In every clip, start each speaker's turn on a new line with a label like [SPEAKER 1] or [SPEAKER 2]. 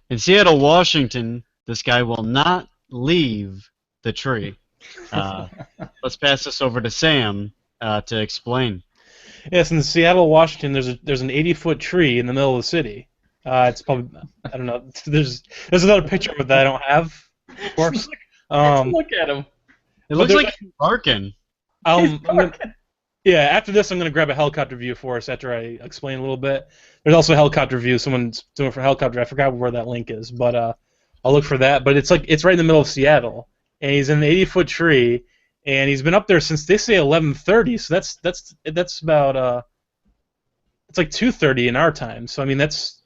[SPEAKER 1] In Seattle, Washington, this guy will not leave the tree. Let's pass this over to Sam to explain.
[SPEAKER 2] Yes, in Seattle, Washington, there's an 80-foot tree in the middle of the city. It's probably I don't know. There's another picture of it that I don't have, of course.
[SPEAKER 3] Look at him.
[SPEAKER 1] It looks like he's barking.
[SPEAKER 2] Yeah, after this, I'm gonna grab a helicopter view for us after I explain a little bit. There's also a helicopter view. Someone's doing it for helicopter. I forgot where that link is, but I'll look for that. But it's right in the middle of Seattle, and he's in an 80-foot tree, and he's been up there since they say 11:30. So that's about it's like 2:30 in our time. So I mean that's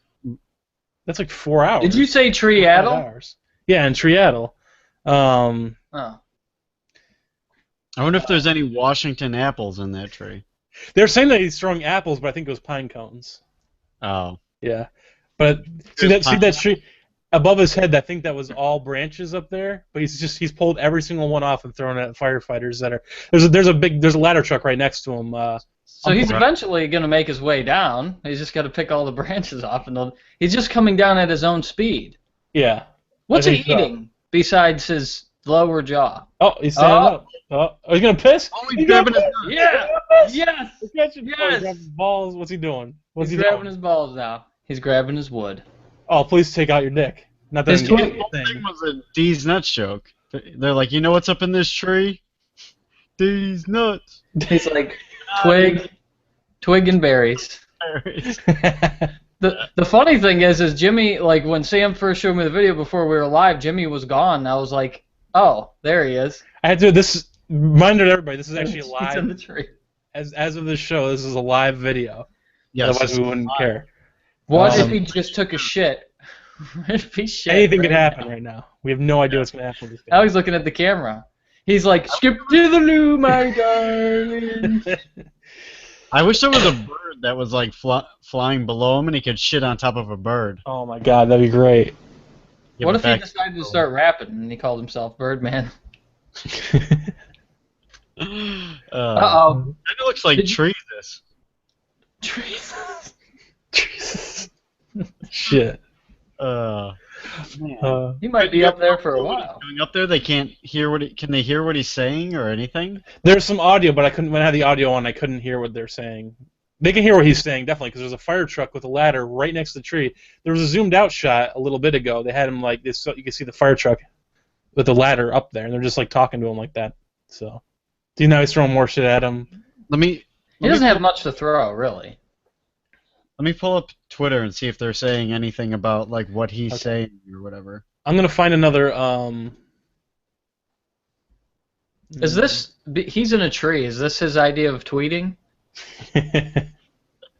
[SPEAKER 2] like 4 hours.
[SPEAKER 3] Did you say Triaddle?
[SPEAKER 2] Hours. Yeah, in Triaddle.
[SPEAKER 3] Oh.
[SPEAKER 1] I wonder if there's any Washington apples in that tree.
[SPEAKER 2] They're saying that he's throwing apples, but I think it was pine cones.
[SPEAKER 1] Oh.
[SPEAKER 2] Yeah, but see that tree above his head. I think that was all branches up there. But he's pulled every single one off and thrown it at firefighters that are there's a ladder truck right next to him.
[SPEAKER 3] So he's eventually going to make his way down. He's just got to pick all the branches off, and he's just coming down at his own speed.
[SPEAKER 2] Yeah.
[SPEAKER 3] What's he eating besides his lower jaw?
[SPEAKER 2] Oh, he's standing up. Oh, he's gonna piss.
[SPEAKER 1] Oh, he's grabbing his
[SPEAKER 3] Yeah. Yes.
[SPEAKER 2] Yes. He's grabbing his balls. What's he doing?
[SPEAKER 3] He's grabbing his balls now. He's grabbing his wood.
[SPEAKER 2] Oh, please take out your dick. Not that
[SPEAKER 1] The whole thing was a D's nuts joke. They're like, you know what's up in this tree? D's nuts.
[SPEAKER 3] He's like twig and berries. The funny thing is Jimmy, like when Sam first showed me the video before we were live, Jimmy was gone. And I was like, oh, there he is.
[SPEAKER 2] I had to do this. Reminder to everybody, this is actually live.
[SPEAKER 3] He's in the tree.
[SPEAKER 2] As of this show, this is a live video.
[SPEAKER 1] Yes,
[SPEAKER 2] otherwise, we wouldn't care.
[SPEAKER 3] What if he just took a shit? If he shit
[SPEAKER 2] anything could happen right now. We have no idea what's going to happen with this guy.
[SPEAKER 3] Now he's looking at the camera. He's like, skip to the loo, my darling.
[SPEAKER 1] I wish there was a bird that was like flying below him and he could shit on top of a bird.
[SPEAKER 2] Oh my god, that'd be great.
[SPEAKER 3] What if he decided to start rapping and he called himself Birdman? Uh-oh.
[SPEAKER 1] That looks like trees.
[SPEAKER 3] Trees.
[SPEAKER 2] Shit.
[SPEAKER 3] He might be up there for a while.
[SPEAKER 1] Going up there, they can't hear can they hear what he's saying or anything?
[SPEAKER 2] There's some audio, but when I had the audio on, I couldn't hear what they're saying. They can hear what he's saying, definitely, because there's a fire truck with a ladder right next to the tree. There was a zoomed-out shot a little bit ago. They had him like this, so you can see the fire truck with the ladder up there, and they're just like talking to him like that. So, do you know he's throwing more shit at him?
[SPEAKER 3] He doesn't have much to throw, really.
[SPEAKER 1] Let me pull up Twitter and see if they're saying anything about like what he's saying or whatever.
[SPEAKER 2] I'm gonna find another.
[SPEAKER 3] Is this? He's in a tree. Is this his idea of tweeting?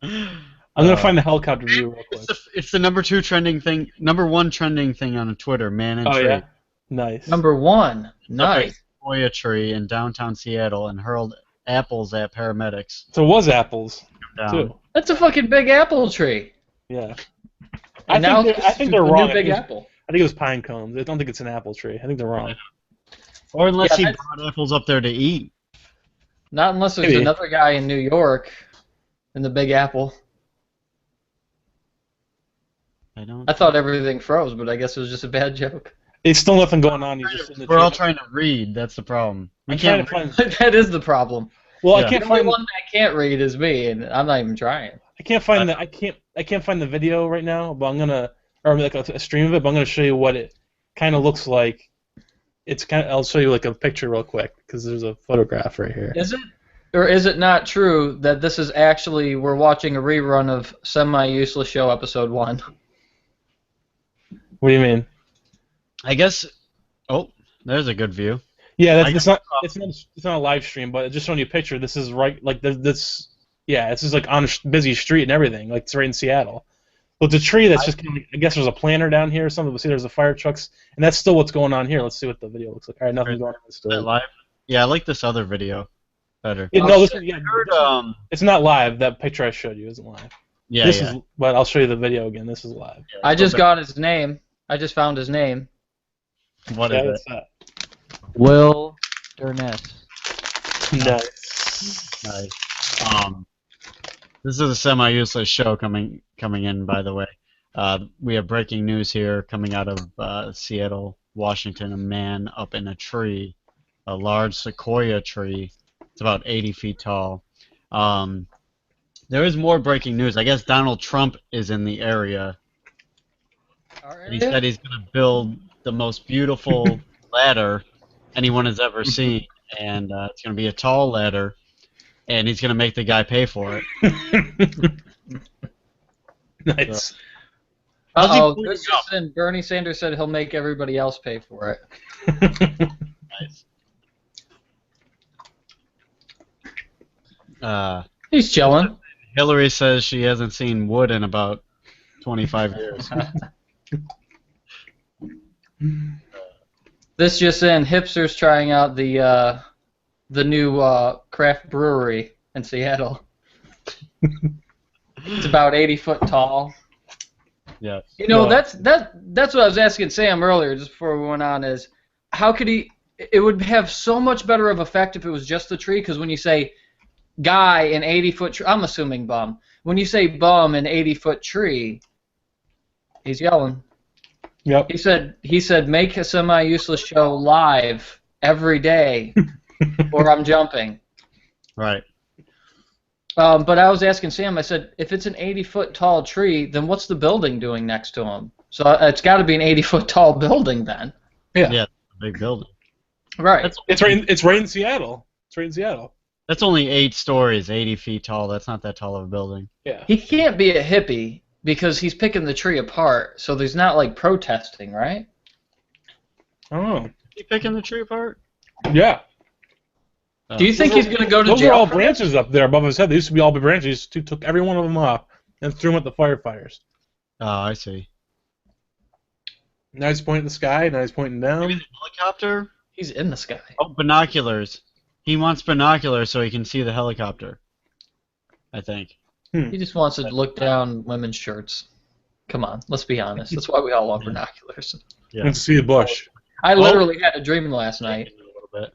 [SPEAKER 2] I'm gonna find the helicopter view real quick.
[SPEAKER 1] It's the number one trending thing on Twitter. Man in tree.
[SPEAKER 2] Yeah, nice.
[SPEAKER 3] Number one, nice.
[SPEAKER 1] Sequoia tree in downtown Seattle and hurled apples at paramedics.
[SPEAKER 2] So it was apples too.
[SPEAKER 3] That's a fucking big apple tree.
[SPEAKER 2] Yeah.
[SPEAKER 3] I
[SPEAKER 2] think they're wrong.
[SPEAKER 3] Big apple.
[SPEAKER 2] I think it was pine cones. I don't think it's an apple tree. I think they're wrong.
[SPEAKER 1] Or unless he brought apples up there to eat.
[SPEAKER 3] Not unless there's another guy in New York in the Big Apple. I thought everything froze, but I guess it was just a bad joke.
[SPEAKER 2] There's still nothing going on.
[SPEAKER 1] We're all trying to read. That's the problem. We can't
[SPEAKER 3] find. That is the problem.
[SPEAKER 2] Well, I can't find
[SPEAKER 3] the one that can't read is me, and I'm not even trying.
[SPEAKER 2] I can't find I can't find the video right now, but I'm gonna like a stream of it. But I'm gonna show you what it kind of looks like. I'll show you like a picture real quick because there's a photograph right here.
[SPEAKER 3] Is it, or is it not true that this is actually we're watching a rerun of Semi-Useless Show episode 1?
[SPEAKER 2] What do you mean?
[SPEAKER 1] I guess. Oh, there's a good view.
[SPEAKER 2] Yeah, it's not a live stream, but just showing you a picture. This is right, like this. Yeah, this is like on a busy street and everything. Like it's right in Seattle. But the tree that's just kind of, I guess there's a planter down here or something. But see, there's the fire trucks, and that's still what's going on here. Let's see what the video looks like. All right, nothing's going on. Still
[SPEAKER 1] live. Yeah, I like this other video better.
[SPEAKER 2] It's not live. That picture I showed you isn't live.
[SPEAKER 1] Yeah,
[SPEAKER 2] this is. But I'll show you the video again. This is live.
[SPEAKER 1] Yeah,
[SPEAKER 3] I just got his name. I just found his name.
[SPEAKER 1] What is it?
[SPEAKER 3] Will Durness.
[SPEAKER 2] Nice.
[SPEAKER 1] This is a semi-useless show coming in, by the way. We have breaking news here coming out of Seattle, Washington. A man up in a tree, a large sequoia tree. It's about 80 feet tall. There is more breaking news. I guess Donald Trump is in the area. He said he's going to build the most beautiful ladder anyone has ever seen, and it's going to be a tall ladder, and he's going to make the guy pay for it.
[SPEAKER 2] Nice.
[SPEAKER 3] Oh, this just in, Bernie Sanders said he'll make everybody else pay for it.
[SPEAKER 1] Nice.
[SPEAKER 3] He's chilling.
[SPEAKER 1] Hillary says she hasn't seen wood in about 25 years.
[SPEAKER 3] This just in, hipsters trying out the new craft brewery in Seattle. It's about 80 foot tall.
[SPEAKER 1] Yeah.
[SPEAKER 3] You know, that's what I was asking Sam earlier, just before we went on, is how could he? It would have so much better of effect if it was just the tree, because when you say guy in 80-foot tree, I'm assuming bum. When you say bum in 80-foot tree, he's yelling.
[SPEAKER 2] Yep.
[SPEAKER 3] He said make a semi-useless show live every day, or I'm jumping.
[SPEAKER 1] Right.
[SPEAKER 3] But I was asking Sam, I said, if it's an 80-foot tall tree, then what's the building doing next to him? So it's got to be an 80-foot tall building then.
[SPEAKER 2] Yeah.
[SPEAKER 1] Yeah, big building.
[SPEAKER 3] Right.
[SPEAKER 2] It's right in Seattle. It's right in Seattle.
[SPEAKER 1] That's only 8 stories, 80 feet tall. That's not that tall of a building.
[SPEAKER 2] Yeah.
[SPEAKER 3] He can't be a hippie because he's picking the tree apart, so there's not like protesting, right?
[SPEAKER 2] Oh.
[SPEAKER 1] You picking the tree apart?
[SPEAKER 2] Yeah.
[SPEAKER 3] Do you think he's going to go to
[SPEAKER 2] Those
[SPEAKER 3] jail?
[SPEAKER 2] are all branches up there above his head. They used to be all big branches. He took every one of them off and threw them at the firefighters.
[SPEAKER 1] Oh, I see.
[SPEAKER 2] Now he's pointing at the sky. Now he's pointing down.
[SPEAKER 1] Maybe the helicopter?
[SPEAKER 3] He's in the sky.
[SPEAKER 1] Oh, binoculars. He wants binoculars so he can see the helicopter. I think.
[SPEAKER 3] He just wants to look down women's shirts. Come on, let's be honest. That's why we all want binoculars.
[SPEAKER 1] Yeah.
[SPEAKER 2] And see the bush.
[SPEAKER 3] I literally had a dream last night.
[SPEAKER 1] A little bit.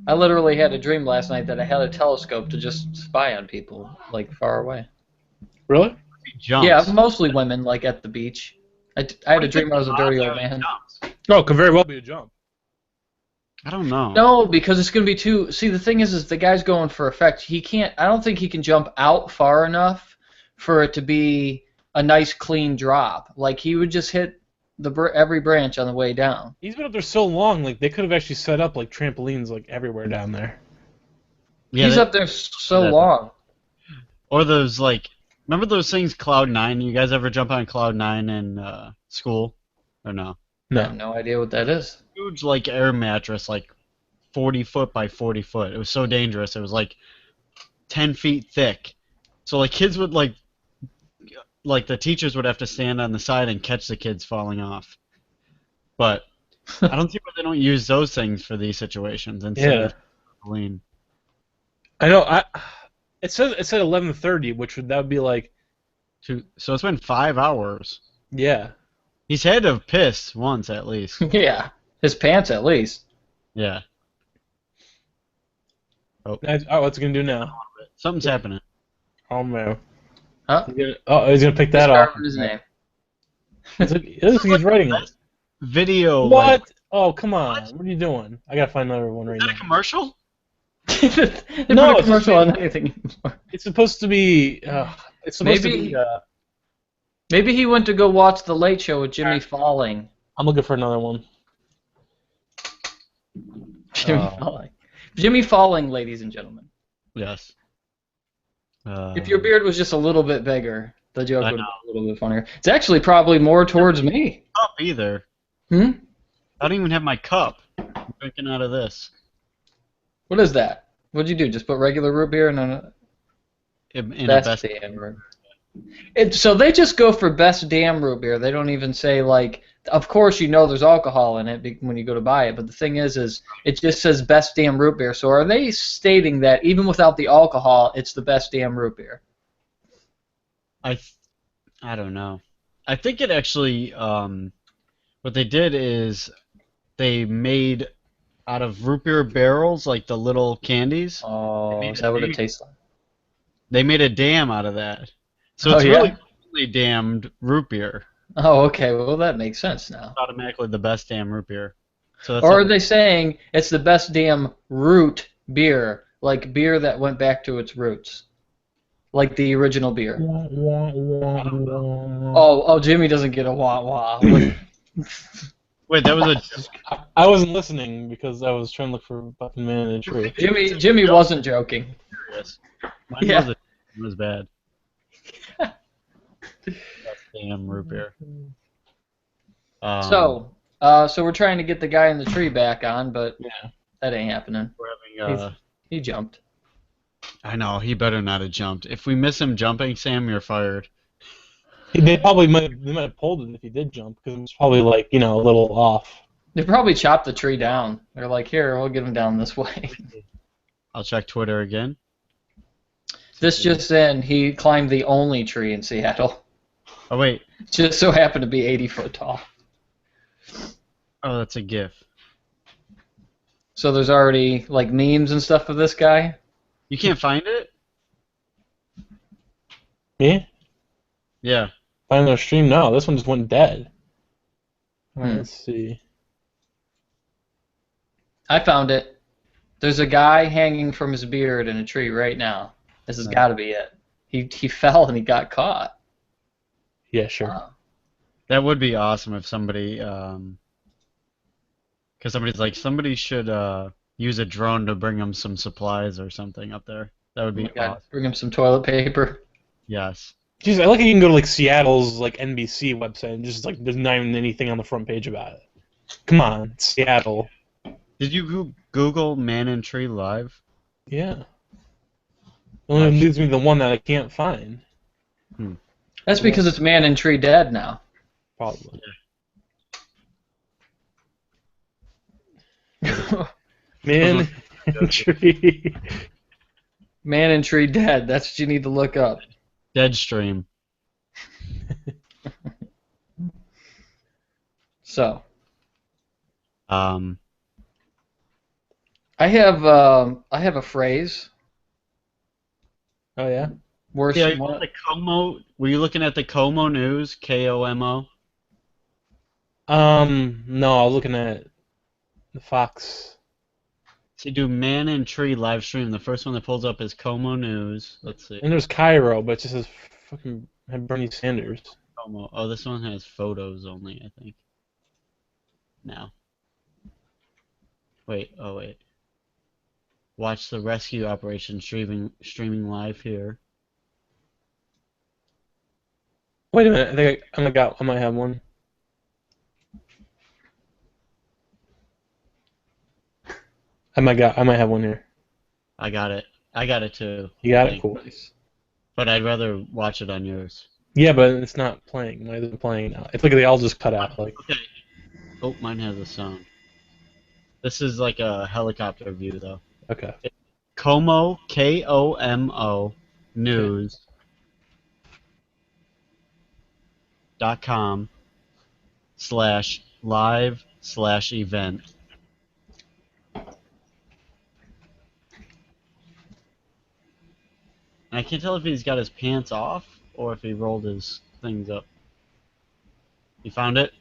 [SPEAKER 3] I literally had a dream last night that I had a telescope to just spy on people, like, far away.
[SPEAKER 2] Really?
[SPEAKER 1] He jumps.
[SPEAKER 3] Yeah, mostly women, like, at the beach. I had a dream I was a dirty old man.
[SPEAKER 2] Oh, could very well be a jump.
[SPEAKER 1] I don't know.
[SPEAKER 3] No, because it's going to be too... See, the thing is the guy's going for effect. He can't... I don't think he can jump out far enough for it to be a nice, clean drop. Like, he would just hit every branch on the way down.
[SPEAKER 2] He's been up there so long, like, they could have actually set up, like, trampolines, like, everywhere down there.
[SPEAKER 1] Yeah,
[SPEAKER 3] He's up there so long.
[SPEAKER 1] Or those, like... Remember those things, Cloud 9? You guys ever jump on Cloud 9 in school? Or no?
[SPEAKER 3] I have no idea what that is.
[SPEAKER 1] Huge, like, air mattress, like 40 foot by 40 foot. It was so dangerous. It was, like, 10 feet thick. So, like, kids would, like, the teachers would have to stand on the side and catch the kids falling off. But I don't see why they don't use those things for these situations instead of trampoline.
[SPEAKER 2] I know. It said 11:30, that would be like...
[SPEAKER 1] So it's been 5 hours.
[SPEAKER 2] Yeah.
[SPEAKER 1] He's had to have pissed once at least.
[SPEAKER 3] Yeah, his pants at least.
[SPEAKER 1] Yeah.
[SPEAKER 2] Oh, what's he going to do now?
[SPEAKER 1] Something's happening.
[SPEAKER 2] Oh, man.
[SPEAKER 3] Huh?
[SPEAKER 2] He's going to pick that off.
[SPEAKER 3] His name.
[SPEAKER 2] It looks like he's writing it.
[SPEAKER 1] Video.
[SPEAKER 2] What?
[SPEAKER 1] Like,
[SPEAKER 2] Oh, come on. What are you doing? I got to find another one right
[SPEAKER 1] is that
[SPEAKER 2] now.
[SPEAKER 1] a commercial?
[SPEAKER 3] They
[SPEAKER 2] No,
[SPEAKER 3] put a
[SPEAKER 2] it's
[SPEAKER 3] commercial on anything anymore.
[SPEAKER 2] It's supposed to be... it's supposed to be...
[SPEAKER 3] Maybe he went to go watch The Late Show with Jimmy Falling.
[SPEAKER 2] I'm looking for another one.
[SPEAKER 3] Jimmy Falling. Jimmy Falling, ladies and gentlemen.
[SPEAKER 1] Yes.
[SPEAKER 3] If your beard was just a little bit bigger, the joke
[SPEAKER 1] I
[SPEAKER 3] would
[SPEAKER 1] know.
[SPEAKER 3] be a little bit funnier. It's actually probably more towards me.
[SPEAKER 1] Cup either.
[SPEAKER 3] Hmm?
[SPEAKER 1] I don't even have my cup. I'm drinking out of this.
[SPEAKER 3] What is that? What'd you do? Just put regular root beer in a
[SPEAKER 1] In a
[SPEAKER 3] best damn root. So they just go for best damn root beer. They don't even say, like, of course you know there's alcohol in it when you go to buy it, but the thing is it just says best damn root beer. So are they stating that even without the alcohol, it's the best damn root beer?
[SPEAKER 1] I don't know. I think it actually, what they did is they made out of root beer barrels, like the little candies.
[SPEAKER 3] Oh, is that what it tastes like?
[SPEAKER 1] They made a dam out of that. So
[SPEAKER 3] Oh,
[SPEAKER 1] it's
[SPEAKER 3] yeah?
[SPEAKER 1] really only damned root beer.
[SPEAKER 3] Oh, okay. Well, that makes sense now.
[SPEAKER 1] It's automatically the best damn root beer. So that's
[SPEAKER 3] Or are they saying it's the best damn root beer, like beer that went back to its roots, like the original beer? Oh, Jimmy doesn't get a wah wah.
[SPEAKER 1] Wait, that was a joke.
[SPEAKER 2] I wasn't listening because I was trying to look for fucking Man in a Tree.
[SPEAKER 3] Jimmy wasn't joking.
[SPEAKER 1] Serious. Mine
[SPEAKER 3] Yeah.
[SPEAKER 1] it was bad. Best damn root beer.
[SPEAKER 3] So we're trying to get the guy in the tree back on, but
[SPEAKER 2] Yeah.
[SPEAKER 3] that ain't happening.
[SPEAKER 1] we're having
[SPEAKER 3] He jumped.
[SPEAKER 1] I know, he better not have jumped. If we miss him jumping, Sam, you're fired.
[SPEAKER 2] They might have pulled it if he did jump because it was probably like a little off.
[SPEAKER 3] They probably chopped the tree down. They're like, here, we'll get him down this way.
[SPEAKER 1] I'll check Twitter again.
[SPEAKER 3] This just in, he climbed the only tree in Seattle.
[SPEAKER 1] Oh wait.
[SPEAKER 3] Just so happened to be 80 foot tall.
[SPEAKER 1] Oh, that's a GIF.
[SPEAKER 3] So there's already like memes and stuff of this guy.
[SPEAKER 1] You can't find it?
[SPEAKER 2] Me?
[SPEAKER 1] Yeah.
[SPEAKER 2] Find their stream? No, this one just went dead. Alright, let's see.
[SPEAKER 3] I found it. There's a guy hanging from his beard in a tree right now. This has got to be it. He fell and he got caught.
[SPEAKER 2] Yeah, sure.
[SPEAKER 1] That would be awesome if somebody, because somebody's like, somebody should use a drone to bring them some supplies or something up there. That would be awesome.
[SPEAKER 3] Bring him some toilet paper.
[SPEAKER 1] Yes.
[SPEAKER 2] Jeez, I like how you can go to like Seattle's like NBC website and just like there's not even anything on the front page about it. Come on, Seattle.
[SPEAKER 1] Did you Google Man in Tree Live?
[SPEAKER 2] Yeah. The only one leads me to the one that I can't find.
[SPEAKER 3] That's because it's Man in Tree dead now.
[SPEAKER 2] Probably. Man in Tree.
[SPEAKER 3] Man in Tree dead. That's what you need to look up.
[SPEAKER 1] Deadstream.
[SPEAKER 3] So.
[SPEAKER 1] Um.
[SPEAKER 3] I have a phrase.
[SPEAKER 2] Oh yeah.
[SPEAKER 3] Worse.
[SPEAKER 1] Yeah, the Como. Were you looking at the Como News? KOMO.
[SPEAKER 2] No, I was looking at the Fox.
[SPEAKER 1] So you do Man in Tree live stream. The first one that pulls up is Como News. Let's see.
[SPEAKER 2] And there's Cairo, but it just says fucking Bernie Sanders.
[SPEAKER 1] Como. Oh, this one has photos only, I think. No. Wait. Oh wait. Watch the rescue operation streaming live here.
[SPEAKER 2] Wait a minute, I think I might have one. I might have one here.
[SPEAKER 1] I got it. I got it too.
[SPEAKER 2] You got
[SPEAKER 1] I
[SPEAKER 2] it,
[SPEAKER 1] think.
[SPEAKER 2] cool.
[SPEAKER 1] But I'd rather watch it on yours.
[SPEAKER 2] Yeah, but it's not playing. Mine isn't playing now. It's like they all just cut out. Like.
[SPEAKER 1] Okay. Oh, mine has a sound. This is like a helicopter view though.
[SPEAKER 2] Okay.
[SPEAKER 1] Como, KOMO, news. .com/live/event. And I can't tell if he's got his pants off or if he rolled his things up. You found it?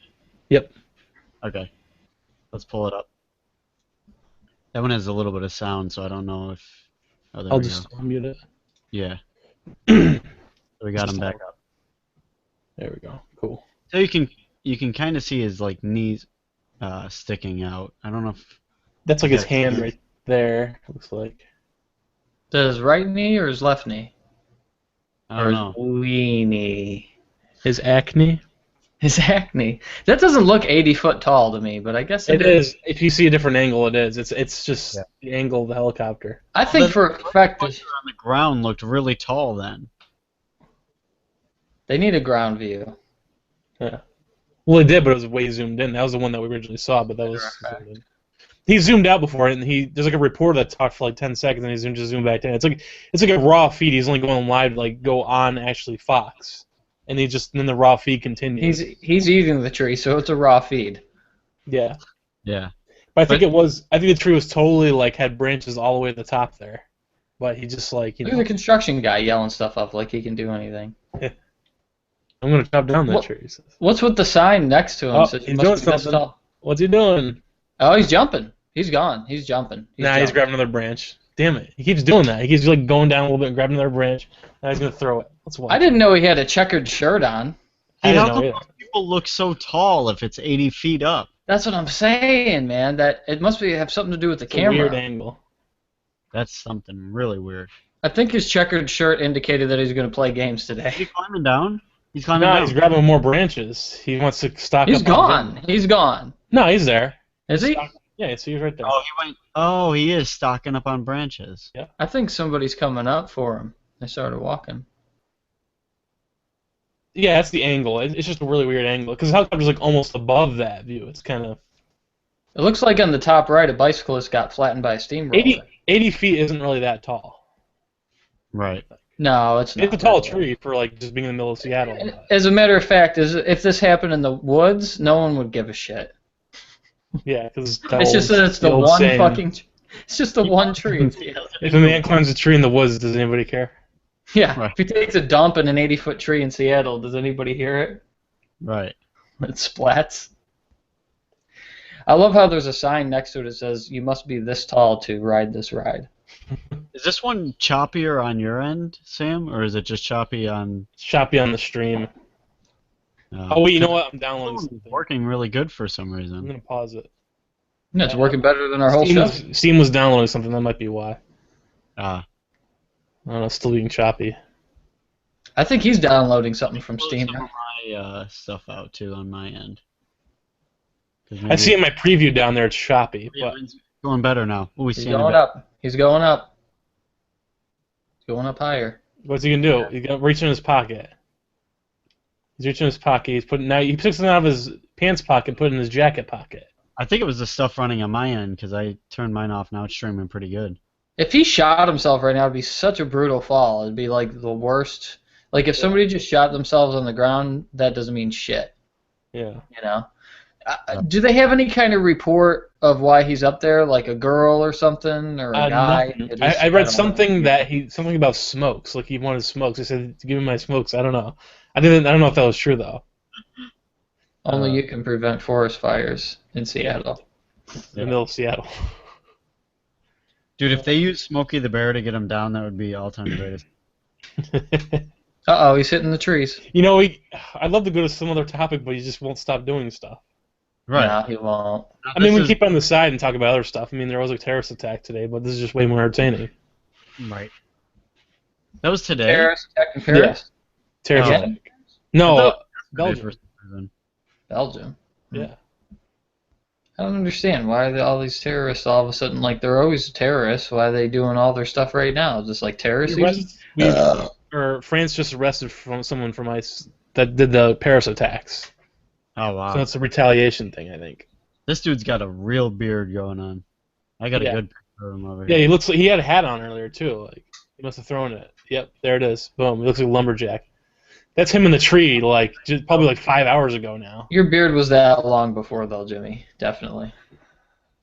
[SPEAKER 2] Yep.
[SPEAKER 1] Okay. Let's pull it up. That one has a little bit of sound, so I don't know if... Oh, there
[SPEAKER 2] I'll
[SPEAKER 1] we
[SPEAKER 2] just
[SPEAKER 1] go.
[SPEAKER 2] unmute it.
[SPEAKER 1] Yeah. So we got him back up.
[SPEAKER 2] There we go. Cool.
[SPEAKER 1] So you can kind of see his like knees sticking out. I don't know if
[SPEAKER 2] That's like his hand right there. Looks like.
[SPEAKER 3] His right knee or his left knee?
[SPEAKER 1] I
[SPEAKER 3] Or
[SPEAKER 1] don't
[SPEAKER 3] his
[SPEAKER 1] know.
[SPEAKER 3] wee knee?
[SPEAKER 2] His acne.
[SPEAKER 3] His acne. That doesn't look 80 foot tall to me, but I guess
[SPEAKER 2] It is. If you see a different angle, it is. It's just the angle of the helicopter.
[SPEAKER 3] I think for a fact
[SPEAKER 1] The picture on the ground looked really tall then.
[SPEAKER 3] they need a ground view.
[SPEAKER 2] Yeah. Well, it did, but it was way zoomed in. That was the one that we originally saw, but that was zoomed in. He zoomed out before it, and there's like a reporter that talked for like 10 seconds, and he just zoomed back in. It's like a raw feed. He's only going live to like go on actually Fox, and then the raw feed continues.
[SPEAKER 3] He's eating the tree, so it's a raw feed.
[SPEAKER 2] Yeah.
[SPEAKER 1] Yeah.
[SPEAKER 2] But I think the tree was totally like had branches all the way to the top there, but he just like
[SPEAKER 3] Look at the construction guy yelling stuff up like he can do anything.
[SPEAKER 2] I'm gonna chop down that
[SPEAKER 3] What-
[SPEAKER 2] tree. He says.
[SPEAKER 3] What's with the sign next to him?
[SPEAKER 2] Oh,
[SPEAKER 3] Says you
[SPEAKER 2] he's
[SPEAKER 3] must
[SPEAKER 2] doing
[SPEAKER 3] be this
[SPEAKER 2] something.
[SPEAKER 3] tall.
[SPEAKER 2] What's he doing?
[SPEAKER 3] Oh, he's jumping. He's gone. He's jumping.
[SPEAKER 2] He's
[SPEAKER 3] jumping.
[SPEAKER 2] grabbing another branch. Damn it! He keeps doing that. He keeps like going down a little bit and grabbing another branch. Now he's gonna throw it. Let's watch.
[SPEAKER 3] I didn't know he had a checkered shirt on.
[SPEAKER 2] I
[SPEAKER 1] Hey,
[SPEAKER 2] didn't
[SPEAKER 1] how
[SPEAKER 2] know
[SPEAKER 1] come
[SPEAKER 2] either.
[SPEAKER 1] those people look so tall if it's 80 feet up?
[SPEAKER 3] That's what I'm saying, man. That it must have something to do with the
[SPEAKER 2] It's a
[SPEAKER 3] camera.
[SPEAKER 2] weird angle.
[SPEAKER 1] That's something really weird.
[SPEAKER 3] I think his checkered shirt indicated that he's going to play games
[SPEAKER 1] Is he
[SPEAKER 3] today.
[SPEAKER 1] climbing down? He's climbing
[SPEAKER 2] No,
[SPEAKER 1] down.
[SPEAKER 2] he's grabbing more branches. He wants to stock
[SPEAKER 3] He's
[SPEAKER 2] up. on
[SPEAKER 3] gone. He's gone.
[SPEAKER 2] them. No, he's there.
[SPEAKER 3] Is he?
[SPEAKER 2] Yeah, so he's right there.
[SPEAKER 1] Oh, he went. Oh, he is stocking up on branches.
[SPEAKER 3] I think somebody's coming up for him. They started walking.
[SPEAKER 2] Yeah, that's the angle. It's just a really weird angle because the helicopter's like almost above that view. It's kind of
[SPEAKER 3] It looks like on the top right, a bicyclist got flattened by a steamroller.
[SPEAKER 2] 80 feet isn't really that tall.
[SPEAKER 1] Right.
[SPEAKER 3] No, it's not.
[SPEAKER 2] It's a tall tree for like just being in the middle of Seattle.
[SPEAKER 3] As a matter of fact, if this happened in the woods, no one would give a shit.
[SPEAKER 2] Yeah, because
[SPEAKER 3] It's just that it's the one fucking. It's just the one tree.
[SPEAKER 2] If a man climbs a tree in the woods, does anybody care?
[SPEAKER 3] Yeah.
[SPEAKER 1] Right.
[SPEAKER 3] If he takes a dump in an 80-foot tree in Seattle, does anybody hear it?
[SPEAKER 1] Right.
[SPEAKER 3] It splats. I love how there's a sign next to it that says, "You must be this tall to ride this ride."
[SPEAKER 1] Is this one choppier on your end, Sam, or is it just choppy on?
[SPEAKER 2] Choppy on the stream. Oh wait, you know what? I'm downloading
[SPEAKER 1] It's
[SPEAKER 2] something.
[SPEAKER 1] working really good for some
[SPEAKER 2] I'm
[SPEAKER 1] reason.
[SPEAKER 2] gonna pause it.
[SPEAKER 3] Yeah, it's working better than our whole show.
[SPEAKER 2] Steam was downloading something. That might be why.
[SPEAKER 1] Ah.
[SPEAKER 2] I don't know. It's still being choppy.
[SPEAKER 3] I think he's downloading something from
[SPEAKER 1] Close
[SPEAKER 3] Steam.
[SPEAKER 1] some of my stuff out too on my end. 'Cause
[SPEAKER 2] I
[SPEAKER 1] maybe-
[SPEAKER 2] see in my preview down there it's choppy,
[SPEAKER 1] Yeah,
[SPEAKER 2] but
[SPEAKER 1] it's going better now. Oh, we
[SPEAKER 3] He's
[SPEAKER 1] see
[SPEAKER 3] going up. He's going up. He's going up higher.
[SPEAKER 2] what's he gonna do? He's gonna reach in his pocket. He's reaching in his pocket. He's putting now. He picks something out of his pants pocket, and put it in his jacket pocket.
[SPEAKER 1] I think it was the stuff running on my end because I turned mine off. Now it's streaming pretty good.
[SPEAKER 3] If he shot himself right now, it'd be such a brutal fall. It'd be like the worst. Like if somebody just shot themselves on the ground, that doesn't mean shit.
[SPEAKER 2] Yeah.
[SPEAKER 3] You know. Do they have any kind of report of why he's up there, like a girl or something, or a guy?
[SPEAKER 2] Nothing.
[SPEAKER 3] It just-
[SPEAKER 2] I
[SPEAKER 3] don't
[SPEAKER 2] read
[SPEAKER 3] know.
[SPEAKER 2] something about smokes. Like he wanted smokes. He said, "Give me my smokes." I don't know. I don't know if that was true though.
[SPEAKER 3] Only you can prevent forest fires in Seattle.
[SPEAKER 2] In the middle of Seattle.
[SPEAKER 1] Dude, if they use Smokey the Bear to get him down, that would be all-time greatest.
[SPEAKER 3] Uh-oh, he's hitting the trees.
[SPEAKER 2] You know, I'd love to go to some other topic, but he just won't stop doing stuff.
[SPEAKER 1] Right.
[SPEAKER 3] No, he won't.
[SPEAKER 2] I mean, we
[SPEAKER 1] This
[SPEAKER 2] keep it on the side and talk about other stuff. I mean, there was a terrorist attack today, but this is just way more entertaining.
[SPEAKER 1] is right. That was today.
[SPEAKER 3] Paris, attack in Paris?
[SPEAKER 2] Terrorist
[SPEAKER 3] Yeah.
[SPEAKER 2] attack. No,
[SPEAKER 1] I thought-
[SPEAKER 2] Belgium.
[SPEAKER 1] For some reason.
[SPEAKER 3] Belgium.
[SPEAKER 2] Yeah.
[SPEAKER 3] I don't understand why all these terrorists all of a sudden, like, they're always terrorists. Why are they doing all their stuff right now? Is this like terrorist season?
[SPEAKER 2] France just arrested someone from ICE that did the Paris attacks.
[SPEAKER 1] Oh wow.
[SPEAKER 2] So it's a retaliation thing, I think.
[SPEAKER 1] This dude's got a real beard going on. I got a
[SPEAKER 2] Yeah.
[SPEAKER 1] good picture of him over
[SPEAKER 2] Yeah,
[SPEAKER 1] here.
[SPEAKER 2] he looks like he had a hat on earlier too. Like he must have thrown it. Yep, there it is. Boom. He looks like a lumberjack. That's him in the tree, like just probably like 5 hours ago now.
[SPEAKER 3] Your beard was that long before, though, Jimmy. Definitely.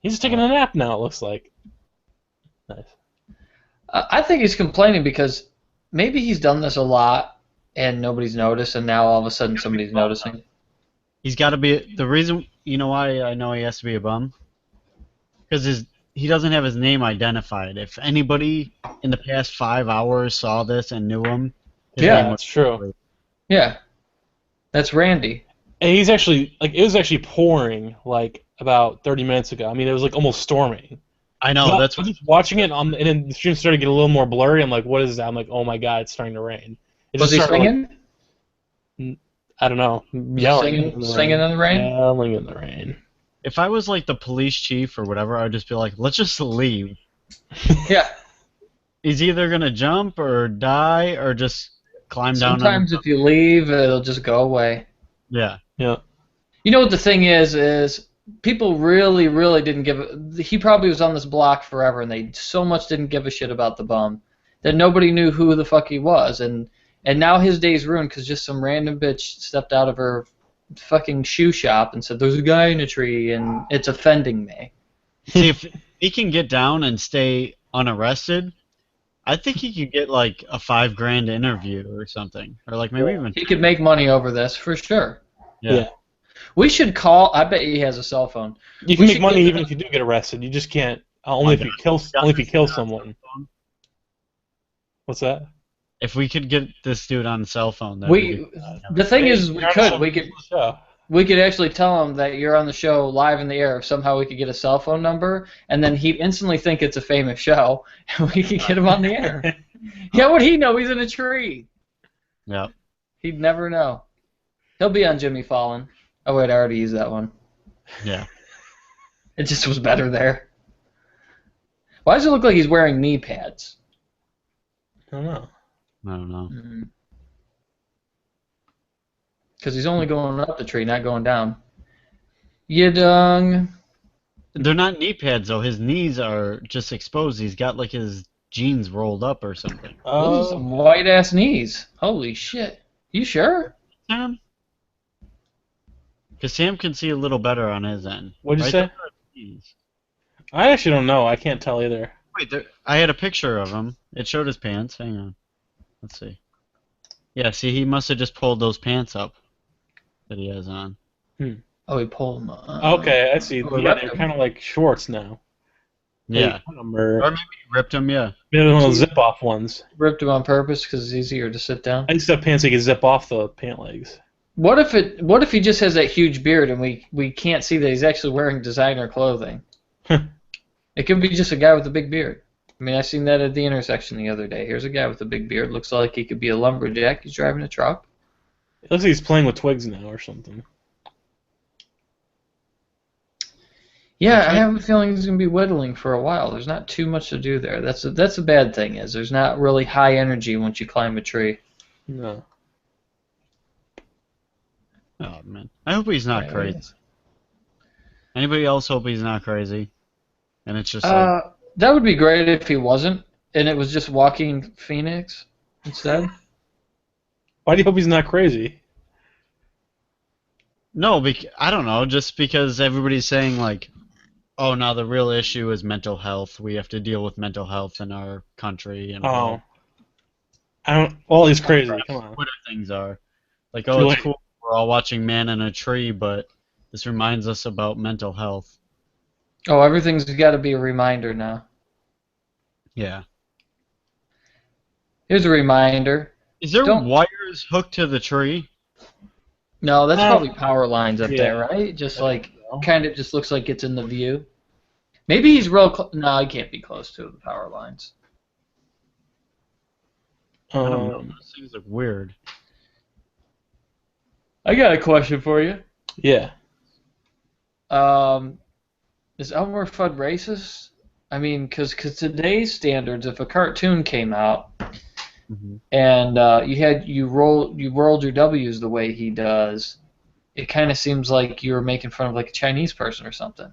[SPEAKER 2] He's just taking a nap now. It looks like. Nice.
[SPEAKER 3] I think he's complaining because maybe he's done this a lot and nobody's noticed, and now all of a sudden somebody's noticing.
[SPEAKER 1] He's got to be the reason. You know why I know he has to be a bum? Because he doesn't have his name identified. If anybody in the past 5 hours saw this and knew him, his
[SPEAKER 3] Yeah,
[SPEAKER 1] name
[SPEAKER 2] That's true.
[SPEAKER 3] Yeah. That's Randy.
[SPEAKER 2] And he's actually like it was actually pouring like about 30 minutes ago. I mean, it was like almost storming.
[SPEAKER 1] I know. That's
[SPEAKER 2] I'm
[SPEAKER 1] what.
[SPEAKER 2] just watching it, and then the stream started to get a little more blurry. I'm like, what is that? I'm like, oh my god, it's starting to rain. It
[SPEAKER 3] Was
[SPEAKER 2] just
[SPEAKER 3] he
[SPEAKER 2] started, like,
[SPEAKER 3] singing?
[SPEAKER 2] I don't know, yelling,
[SPEAKER 3] Singing in the rain?
[SPEAKER 2] yelling in the rain.
[SPEAKER 1] If I was like the police chief or whatever, I'd just be like, let's just leave.
[SPEAKER 3] Yeah.
[SPEAKER 1] He's either gonna jump or die or just climb down.
[SPEAKER 3] Sometimes if you leave, it'll just go away.
[SPEAKER 1] Yeah.
[SPEAKER 2] Yeah.
[SPEAKER 3] You know what the thing is people really, really didn't he probably was on this block forever, and they so much didn't give a shit about the bum that nobody knew who the fuck he was, and now his day's ruined because just some random bitch stepped out of her fucking shoe shop and said, there's a guy in a tree, and it's offending me.
[SPEAKER 1] See, if he can get down and stay unarrested, I think he could get like a $5,000 interview or something, or like maybe even.
[SPEAKER 3] He could make money over this for sure.
[SPEAKER 1] Yeah.
[SPEAKER 3] We should call. I bet he has a cell phone.
[SPEAKER 2] You can
[SPEAKER 3] We
[SPEAKER 2] make
[SPEAKER 3] should
[SPEAKER 2] money
[SPEAKER 3] get-
[SPEAKER 2] even if you do get arrested. You just can't only if you kill someone. What's that?
[SPEAKER 1] If we could get this dude on cell phone, that
[SPEAKER 3] The thing is, we could.
[SPEAKER 2] Yeah.
[SPEAKER 3] We could actually tell him that you're on the show live in the air. If somehow we could get a cell phone number, and then he'd instantly think it's a famous show, and we could get him on the air. How would he know he's in a tree?
[SPEAKER 1] Yeah.
[SPEAKER 3] He'd never know. He'll be on Jimmy Fallon. Oh wait, I already used that one.
[SPEAKER 1] Yeah.
[SPEAKER 3] It just was better there. Why does it look like he's wearing knee pads?
[SPEAKER 2] I don't know.
[SPEAKER 1] I don't know.
[SPEAKER 3] Because he's only going up the tree, not going down. Yidung.
[SPEAKER 1] They're not knee pads though. His knees are just exposed. He's got like his jeans rolled up or something.
[SPEAKER 3] Those are some white ass knees. Holy shit. You sure?
[SPEAKER 1] Sam? Because Sam can see a little better on his end.
[SPEAKER 2] What'd you
[SPEAKER 1] Right
[SPEAKER 2] say?
[SPEAKER 1] there are his knees.
[SPEAKER 2] I actually don't know. I can't tell either.
[SPEAKER 1] Wait, I had a picture of him. It showed his pants. Hang on. Let's see. Yeah, see, he must have just pulled those pants up that he has on.
[SPEAKER 3] Oh, he pulled them.
[SPEAKER 2] Okay, I see.
[SPEAKER 3] Oh,
[SPEAKER 2] Yeah,
[SPEAKER 3] ripped
[SPEAKER 2] they're
[SPEAKER 3] them.
[SPEAKER 2] kind of like shorts now.
[SPEAKER 1] Yeah.
[SPEAKER 2] Or
[SPEAKER 1] Or maybe he ripped them, yeah.
[SPEAKER 2] maybe one of those zip-off ones.
[SPEAKER 3] Ripped them on purpose because it's easier to sit down.
[SPEAKER 2] I used to have pants that could zip off the pant legs.
[SPEAKER 3] What if he just has that huge beard and we can't see that he's actually wearing designer clothing? It could be just a guy with a big beard. I mean, I seen that at the intersection the other day. Here's a guy with a big beard. Looks like he could be a lumberjack. He's driving a truck.
[SPEAKER 2] It looks like he's playing with twigs now or something.
[SPEAKER 3] Yeah, I have a feeling he's gonna be whittling for a while. There's not too much to do there. That's a bad thing. Is there's not really high energy once you climb a tree.
[SPEAKER 2] No.
[SPEAKER 1] Oh, man. I hope he's not
[SPEAKER 3] Yeah,
[SPEAKER 1] crazy.
[SPEAKER 3] it is.
[SPEAKER 1] Anybody else hope he's not crazy? And it's just like,
[SPEAKER 3] That would be great if he wasn't, and it was just Joaquin Phoenix instead.
[SPEAKER 2] Why do you hope he's not crazy?
[SPEAKER 1] no, I don't know, just because everybody's saying like, oh, now the real issue is mental health. We have to deal with mental health in our country and
[SPEAKER 2] Oh. I don't. Well, he's crazy. Come on.
[SPEAKER 1] Twitter things are. Like,
[SPEAKER 2] Too
[SPEAKER 1] oh,
[SPEAKER 2] late.
[SPEAKER 1] it's cool. We're all watching Man in a Tree, but this reminds us about mental health.
[SPEAKER 3] Oh, everything's got to be a reminder now.
[SPEAKER 1] Yeah.
[SPEAKER 3] Here's a reminder.
[SPEAKER 1] Is there
[SPEAKER 3] Don't-
[SPEAKER 1] wires hooked to the tree?
[SPEAKER 3] No, that's probably power lines up
[SPEAKER 2] Yeah.
[SPEAKER 3] there, right? Just like, kind of just looks like it's in the view. Maybe he's real no, he can't be close to the power lines.
[SPEAKER 1] I don't know. Those things look weird.
[SPEAKER 3] I got a question for you.
[SPEAKER 2] Yeah.
[SPEAKER 3] Is Elmer Fudd racist? I mean, because today's standards, if a cartoon came out
[SPEAKER 1] Mm-hmm.
[SPEAKER 3] and you rolled your W's the way he does, it kind of seems like you were making fun of like a Chinese person or something.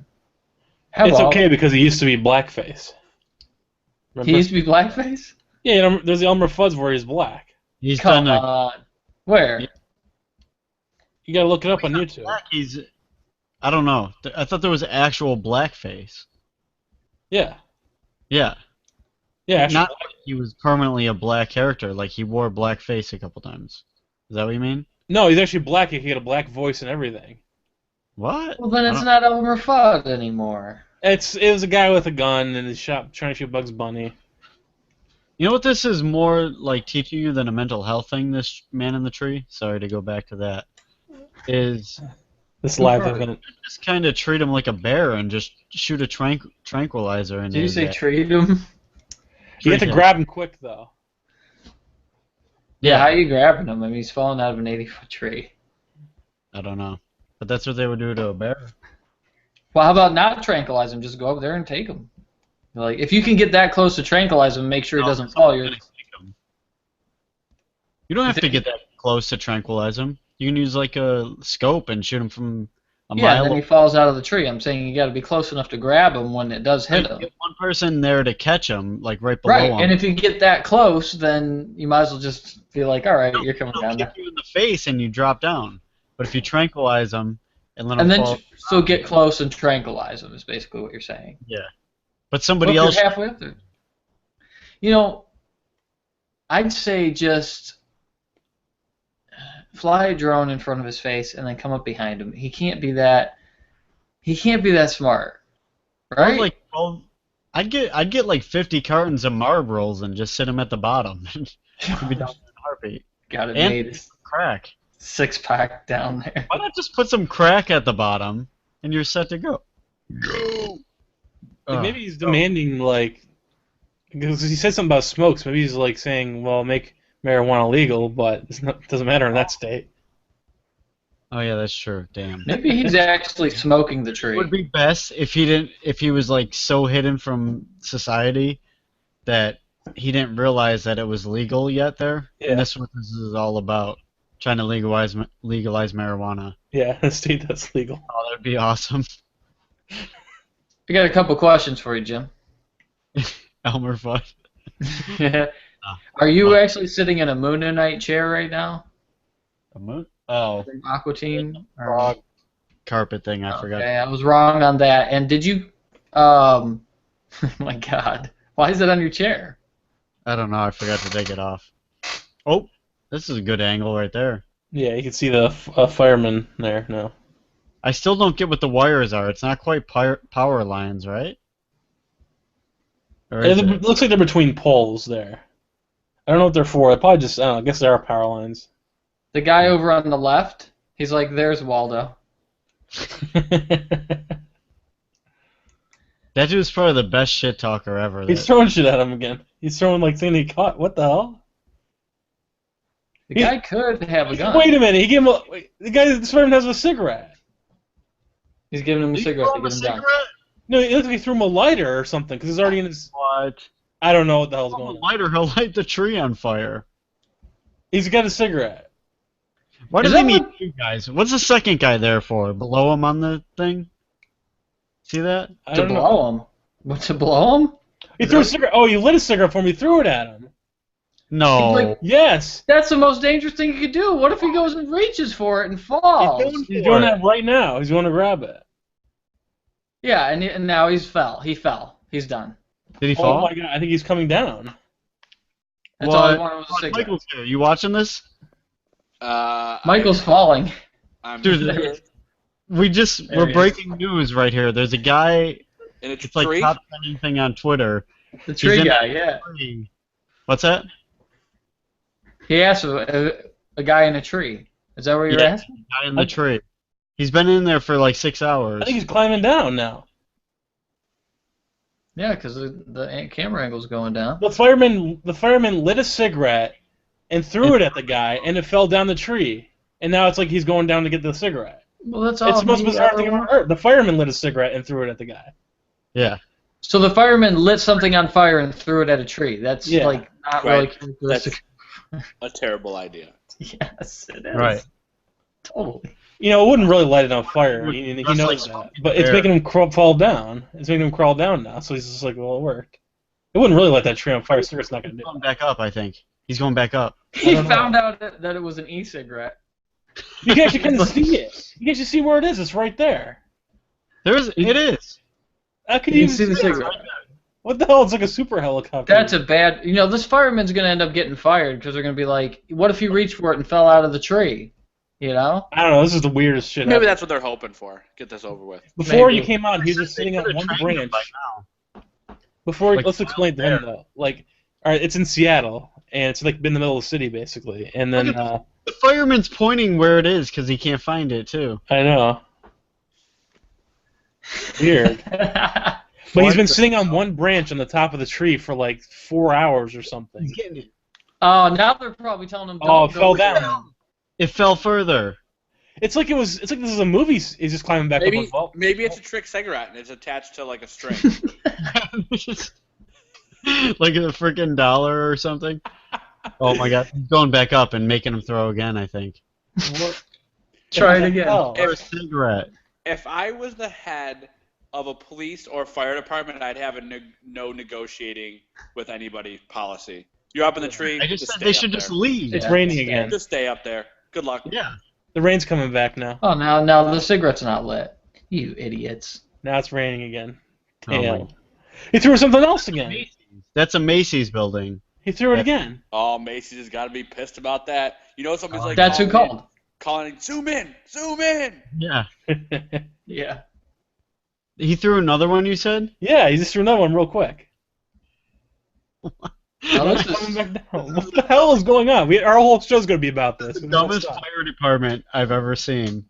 [SPEAKER 2] It's okay because he used to be blackface. Remember?
[SPEAKER 3] He used to be blackface?
[SPEAKER 2] Yeah, you know, there's the Elmer Fudd where he's black.
[SPEAKER 1] He's
[SPEAKER 3] Come
[SPEAKER 1] done a
[SPEAKER 3] on. Where?
[SPEAKER 1] Yeah.
[SPEAKER 2] You gotta look it up on YouTube.
[SPEAKER 1] black. I don't know. I thought there was actual blackface.
[SPEAKER 2] Yeah.
[SPEAKER 1] Yeah.
[SPEAKER 2] Yeah, actually,
[SPEAKER 1] Not like he was permanently a black character. Like he wore blackface a couple times. Is that what you mean?
[SPEAKER 2] no, he's actually black. He had a black voice and everything.
[SPEAKER 1] What?
[SPEAKER 3] Well, then
[SPEAKER 1] I
[SPEAKER 3] it's
[SPEAKER 1] don't-
[SPEAKER 3] not Elmer Fudd anymore.
[SPEAKER 2] It was a guy with a gun and he's trying to shoot Bugs Bunny.
[SPEAKER 1] You know what this is more like teaching you than a mental health thing, this Man in the Tree? Sorry to go back to that. Is
[SPEAKER 2] This live
[SPEAKER 3] Right.
[SPEAKER 2] event.
[SPEAKER 1] just kind of treat him like a bear and just shoot a tranquilizer in
[SPEAKER 3] Did you
[SPEAKER 1] his
[SPEAKER 3] say
[SPEAKER 1] head.
[SPEAKER 3] treat him?
[SPEAKER 2] You have to
[SPEAKER 1] Yeah.
[SPEAKER 2] grab him quick though.
[SPEAKER 3] Yeah, how you grabbing him? I mean, he's falling out of an 80-foot tree.
[SPEAKER 1] I don't know. But that's what they would do to a bear.
[SPEAKER 3] Well, how about not tranquilize him? Just go up there and take him. Like, if you can get that close to tranquilize him, make sure he doesn't fall. You're
[SPEAKER 1] You don't have to get that close to tranquilize him. You can use like a scope and shoot him from a
[SPEAKER 3] yeah,
[SPEAKER 1] mile
[SPEAKER 3] and then
[SPEAKER 1] away.
[SPEAKER 3] he falls out of the tree. I'm saying you got to be close enough to grab him when it does hit him.
[SPEAKER 1] Get one person there to catch him, like right below
[SPEAKER 3] Right,
[SPEAKER 1] him.
[SPEAKER 3] and if you get that close, then you might as well just be like, all right, you're coming
[SPEAKER 1] They'll
[SPEAKER 3] down
[SPEAKER 1] kick
[SPEAKER 3] there.
[SPEAKER 1] you in the face and you drop down. But if you tranquilize them and let them
[SPEAKER 3] And then
[SPEAKER 1] fall,
[SPEAKER 3] so get close and tranquilize him is basically what you're saying.
[SPEAKER 1] yeah. But somebody
[SPEAKER 3] Well, if
[SPEAKER 1] else,
[SPEAKER 3] you're halfway up there. You know, I'd say just fly a drone in front of his face and then come up behind him. He can't be that. He can't be that smart,
[SPEAKER 1] Or
[SPEAKER 3] right?
[SPEAKER 1] like, well, I'd get like 50 cartons of Marlboros and just sit them at the bottom. He'd be down in a heartbeat.
[SPEAKER 3] Got it
[SPEAKER 1] And
[SPEAKER 3] made. His
[SPEAKER 1] crack.
[SPEAKER 3] six-pack down there.
[SPEAKER 1] Why not just put some crack at the bottom and you're set to go? Go.
[SPEAKER 2] Like, maybe he's demanding, like, because he said something about smokes. Maybe he's like saying, well, make marijuana legal, but it doesn't matter in that state.
[SPEAKER 1] Oh yeah, that's true. Damn.
[SPEAKER 3] Maybe he's actually smoking the
[SPEAKER 1] It
[SPEAKER 3] tree.
[SPEAKER 1] would be best if he was like so hidden from society that he didn't realize that it was legal yet there.
[SPEAKER 2] Yeah.
[SPEAKER 1] And that's what this is all about. Trying to legalize marijuana.
[SPEAKER 2] Yeah, in a state that's legal.
[SPEAKER 1] Oh, that'd be awesome.
[SPEAKER 3] I got a couple questions for you, Jim.
[SPEAKER 1] Elmer Fudd.
[SPEAKER 3] Are you actually sitting in a Moonanite chair right now?
[SPEAKER 1] A moon? Oh,
[SPEAKER 3] From Aqua Teen?
[SPEAKER 1] frog carpet thing. I forgot.
[SPEAKER 3] Okay, I was wrong on that. And did you? Oh my God, why is it on your chair?
[SPEAKER 1] I don't know. I forgot to take it off. Oh, this is a good angle right there.
[SPEAKER 2] Yeah, you can see the fireman there now.
[SPEAKER 1] I still don't get what the wires are. It's not quite power lines, right? Or is
[SPEAKER 2] It
[SPEAKER 1] it?
[SPEAKER 2] looks like they're between poles there. I don't know what they're for. They probably just, I don't know, I guess they are power lines.
[SPEAKER 3] The guy over on the left, he's like, "There's Waldo."
[SPEAKER 1] That dude's probably the best shit talker ever.
[SPEAKER 2] He's throwing shit at him again. He's throwing like thing he caught. What the hell?
[SPEAKER 3] The guy could have a gun.
[SPEAKER 2] Wait a minute. He gave him the guy that Spider-Man has a cigarette.
[SPEAKER 3] He's giving him a cigarette to get him done.
[SPEAKER 2] No, it looks like he threw him a lighter or something because he's already in his.
[SPEAKER 1] What?
[SPEAKER 2] I don't know what the hell's
[SPEAKER 1] Oh,
[SPEAKER 2] going
[SPEAKER 1] the
[SPEAKER 2] on.
[SPEAKER 1] lighter, he'll light the tree on fire.
[SPEAKER 2] He's got a cigarette.
[SPEAKER 1] Why
[SPEAKER 3] Is
[SPEAKER 1] does he
[SPEAKER 3] that
[SPEAKER 1] need
[SPEAKER 3] what-
[SPEAKER 1] two guys? What's the second guy there for? Below him on the thing? See that?
[SPEAKER 2] I
[SPEAKER 3] To
[SPEAKER 2] don't know.
[SPEAKER 3] blow him. What, to blow him?
[SPEAKER 2] He threw a cigarette. Oh, he lit a cigarette for him. He threw it at him.
[SPEAKER 1] No.
[SPEAKER 3] He's like-
[SPEAKER 2] Yes.
[SPEAKER 3] That's the most dangerous thing you could do. What if he goes and reaches for it and falls?
[SPEAKER 2] He's doing that right now. He's going to grab it.
[SPEAKER 3] Yeah, and now he fell. He's done.
[SPEAKER 1] Did he
[SPEAKER 2] Oh
[SPEAKER 1] fall?
[SPEAKER 2] my god! I think he's coming down.
[SPEAKER 3] That's all I
[SPEAKER 1] What?
[SPEAKER 3] wanted was a cigarette.
[SPEAKER 1] Michael's here. You watching this?
[SPEAKER 3] Michael's falling.
[SPEAKER 4] I'm
[SPEAKER 1] Dude,
[SPEAKER 4] here
[SPEAKER 1] we're
[SPEAKER 3] There he is.
[SPEAKER 1] breaking news right here. There's a guy,
[SPEAKER 4] in a
[SPEAKER 1] it's like
[SPEAKER 4] tree.
[SPEAKER 1] top trending thing on Twitter.
[SPEAKER 3] The tree
[SPEAKER 1] in
[SPEAKER 3] guy,
[SPEAKER 1] that
[SPEAKER 3] yeah.
[SPEAKER 1] tree. What's that?
[SPEAKER 3] He asked a guy in a tree. Is that what you're
[SPEAKER 1] Yeah.
[SPEAKER 3] asking?
[SPEAKER 1] Guy in the tree. He's been in there for like 6 hours.
[SPEAKER 2] I think he's climbing down now.
[SPEAKER 3] Yeah, because the camera angle's going down.
[SPEAKER 2] The fireman lit a cigarette and threw it at the guy, and it fell down the tree. And now it's like he's going down to get the cigarette.
[SPEAKER 3] Well, that's all.
[SPEAKER 2] It's the most
[SPEAKER 3] he
[SPEAKER 2] bizarre
[SPEAKER 3] ever
[SPEAKER 2] thing I've ever
[SPEAKER 3] wanted.
[SPEAKER 2] heard. The fireman lit a cigarette and threw it at the guy.
[SPEAKER 1] Yeah.
[SPEAKER 3] So the fireman lit something on fire and threw it at a tree. That's
[SPEAKER 2] Yeah.
[SPEAKER 3] like not
[SPEAKER 4] Right.
[SPEAKER 3] really characteristic.
[SPEAKER 4] A terrible idea.
[SPEAKER 3] Yes, it is.
[SPEAKER 1] Right.
[SPEAKER 3] Totally.
[SPEAKER 2] You know, it wouldn't really light it on fire. He
[SPEAKER 1] That's
[SPEAKER 2] knows
[SPEAKER 1] like
[SPEAKER 2] that.
[SPEAKER 1] smoking
[SPEAKER 2] But it's
[SPEAKER 1] air.
[SPEAKER 2] making him fall down. It's making him crawl down now. So he's just like, well, it worked. It wouldn't really light that tree on fire. Cigarette's not going to
[SPEAKER 1] He's
[SPEAKER 2] do
[SPEAKER 1] going
[SPEAKER 2] it.
[SPEAKER 1] back up, I think. He's going back up.
[SPEAKER 3] He
[SPEAKER 2] don't know.
[SPEAKER 3] found out that it was an e-cigarette.
[SPEAKER 2] You can actually kind of see it. You can actually see where it is. It's right there.
[SPEAKER 1] It is.
[SPEAKER 2] How could
[SPEAKER 3] You
[SPEAKER 2] you
[SPEAKER 3] can see the
[SPEAKER 2] it?
[SPEAKER 3] cigarette.
[SPEAKER 2] What the hell? It's like a super helicopter.
[SPEAKER 3] That's a bad. You know, this fireman's gonna end up getting fired because they're gonna be like, "What if he reached for it and fell out of the tree?" You know?
[SPEAKER 2] I don't know. This is the weirdest shit.
[SPEAKER 4] Maybe
[SPEAKER 2] ever.
[SPEAKER 4] that's what they're hoping for. Get this over with.
[SPEAKER 2] Before
[SPEAKER 3] maybe.
[SPEAKER 2] you came on, he was just
[SPEAKER 1] They
[SPEAKER 2] sitting on
[SPEAKER 1] could've
[SPEAKER 2] one
[SPEAKER 1] trained him
[SPEAKER 2] branch.
[SPEAKER 1] by now.
[SPEAKER 2] Before,
[SPEAKER 1] Like,
[SPEAKER 2] let's explain to him
[SPEAKER 1] there.
[SPEAKER 2] though. Like, all right, it's in Seattle, and it's like in the middle of the city basically. And then
[SPEAKER 1] Look at The fireman's pointing where it is because he can't find it too.
[SPEAKER 2] I know, weird. But he's been sitting on one branch on the top of the tree for like 4 hours or something.
[SPEAKER 1] He's getting it.
[SPEAKER 3] Oh, now they're probably telling him.
[SPEAKER 2] Oh,
[SPEAKER 3] Don't
[SPEAKER 2] it
[SPEAKER 3] go
[SPEAKER 2] fell
[SPEAKER 3] there.
[SPEAKER 2] down.
[SPEAKER 1] It fell further.
[SPEAKER 2] It's like this is a movie. He's just climbing back up.
[SPEAKER 4] Maybe
[SPEAKER 2] A vault.
[SPEAKER 4] maybe it's a trick cigarette and it's attached to like a string.
[SPEAKER 1] Like a freaking dollar or something. Oh my god. He's going back up and making him throw again, I think.
[SPEAKER 3] Try it
[SPEAKER 2] What the
[SPEAKER 3] again.
[SPEAKER 2] hell?
[SPEAKER 1] Or a cigarette.
[SPEAKER 4] If I was the head of a police or fire department, I'd have a no negotiating with anybody policy. You're up in the tree.
[SPEAKER 1] I just said
[SPEAKER 4] stay
[SPEAKER 1] they
[SPEAKER 4] up
[SPEAKER 1] should
[SPEAKER 4] there.
[SPEAKER 1] just leave.
[SPEAKER 2] It's
[SPEAKER 3] Yeah,
[SPEAKER 2] raining
[SPEAKER 3] it's
[SPEAKER 2] again.
[SPEAKER 4] Just stay up there. Good luck.
[SPEAKER 1] Yeah.
[SPEAKER 2] The rain's coming back now.
[SPEAKER 3] Oh, now the cigarette's not lit. You idiots.
[SPEAKER 2] Now it's raining again.
[SPEAKER 1] Oh my
[SPEAKER 2] Damn.
[SPEAKER 1] God.
[SPEAKER 2] He threw something else again.
[SPEAKER 1] That's a Macy's building.
[SPEAKER 2] He threw it again.
[SPEAKER 4] Oh, Macy's has got to be pissed about that. You know, somebody's like,
[SPEAKER 3] That's who called.
[SPEAKER 4] calling, zoom in, zoom in.
[SPEAKER 1] Yeah.
[SPEAKER 3] Yeah.
[SPEAKER 1] He threw another one, you said?
[SPEAKER 2] Yeah, he just threw another one real quick.
[SPEAKER 3] Oh, this
[SPEAKER 2] Coming
[SPEAKER 3] is,
[SPEAKER 2] back down. What the hell is going on? Our whole show's going to be about this.
[SPEAKER 1] Dumbest fire department I've ever seen.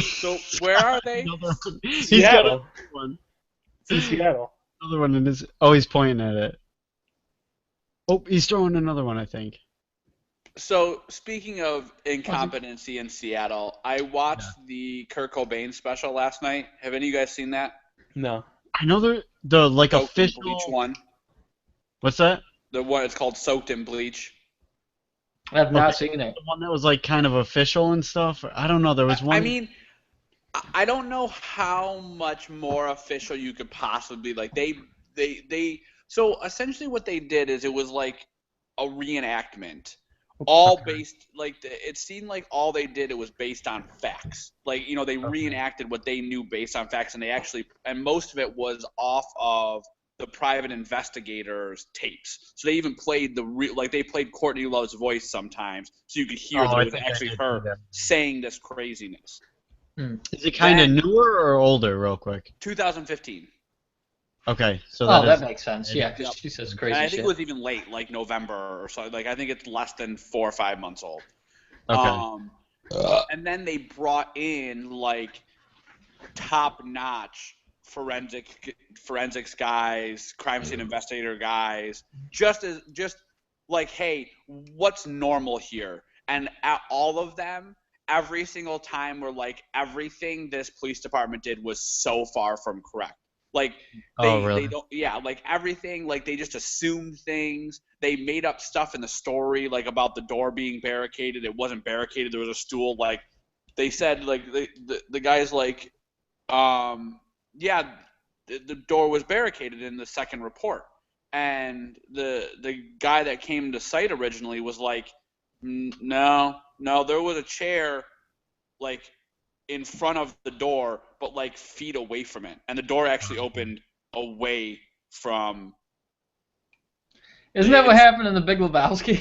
[SPEAKER 4] So where are they?
[SPEAKER 1] Another one. He's got
[SPEAKER 2] Seattle.
[SPEAKER 1] another one.
[SPEAKER 2] It's in Seattle.
[SPEAKER 1] Another one in his. Oh, he's pointing at it. Oh, he's throwing another one, I think.
[SPEAKER 4] So speaking of incompetency in Seattle, I watched the Kurt Cobain special last night. Have any of you guys seen that?
[SPEAKER 2] No.
[SPEAKER 1] I know the like
[SPEAKER 4] Soaked in
[SPEAKER 1] official.
[SPEAKER 4] Bleach one.
[SPEAKER 1] What's that?
[SPEAKER 4] The one it's called Soaked in Bleach.
[SPEAKER 3] I have not
[SPEAKER 1] Okay.
[SPEAKER 3] seen it.
[SPEAKER 1] The one that was like kind of official and stuff. I don't know. There was one.
[SPEAKER 4] I mean, I don't know how much more official you could possibly like. They so essentially what they did is it was like a reenactment, all based like it seemed like all they did it was based on facts. Like they reenacted what they knew based on facts, and most of it was off of the private investigators' tapes. So they even played they played Courtney Love's voice sometimes, so you could hear that
[SPEAKER 1] I
[SPEAKER 4] it was
[SPEAKER 1] think I
[SPEAKER 4] actually
[SPEAKER 1] did
[SPEAKER 4] her
[SPEAKER 1] see that.
[SPEAKER 4] saying this craziness.
[SPEAKER 1] Is it kind of newer or older, real quick?
[SPEAKER 4] 2015.
[SPEAKER 1] Okay, so
[SPEAKER 3] Oh,
[SPEAKER 1] that
[SPEAKER 3] that makes sense. Yeah, because she says crazy
[SPEAKER 4] And I think
[SPEAKER 3] shit.
[SPEAKER 4] it was even late, like November or something. Like I think it's less than 4 or 5 months old.
[SPEAKER 1] Okay.
[SPEAKER 4] And then they brought in like top-notch forensics guys, crime scene investigator guys, just like, hey, what's normal here? And all of them, every single time, were like, everything this police department did was so far from correct. Like
[SPEAKER 1] really?
[SPEAKER 4] they don't, yeah, like everything, like they just assumed things. They made up stuff in the story, like about the door being barricaded. It wasn't barricaded. There was a stool. Like they said, like the guy's like, yeah, the door was barricaded in the second report, and the guy that came to site originally was like, no, there was a chair, like in front of the door, but like feet away from it, and the door actually opened away from.
[SPEAKER 3] Isn't that what happened in The Big Lebowski?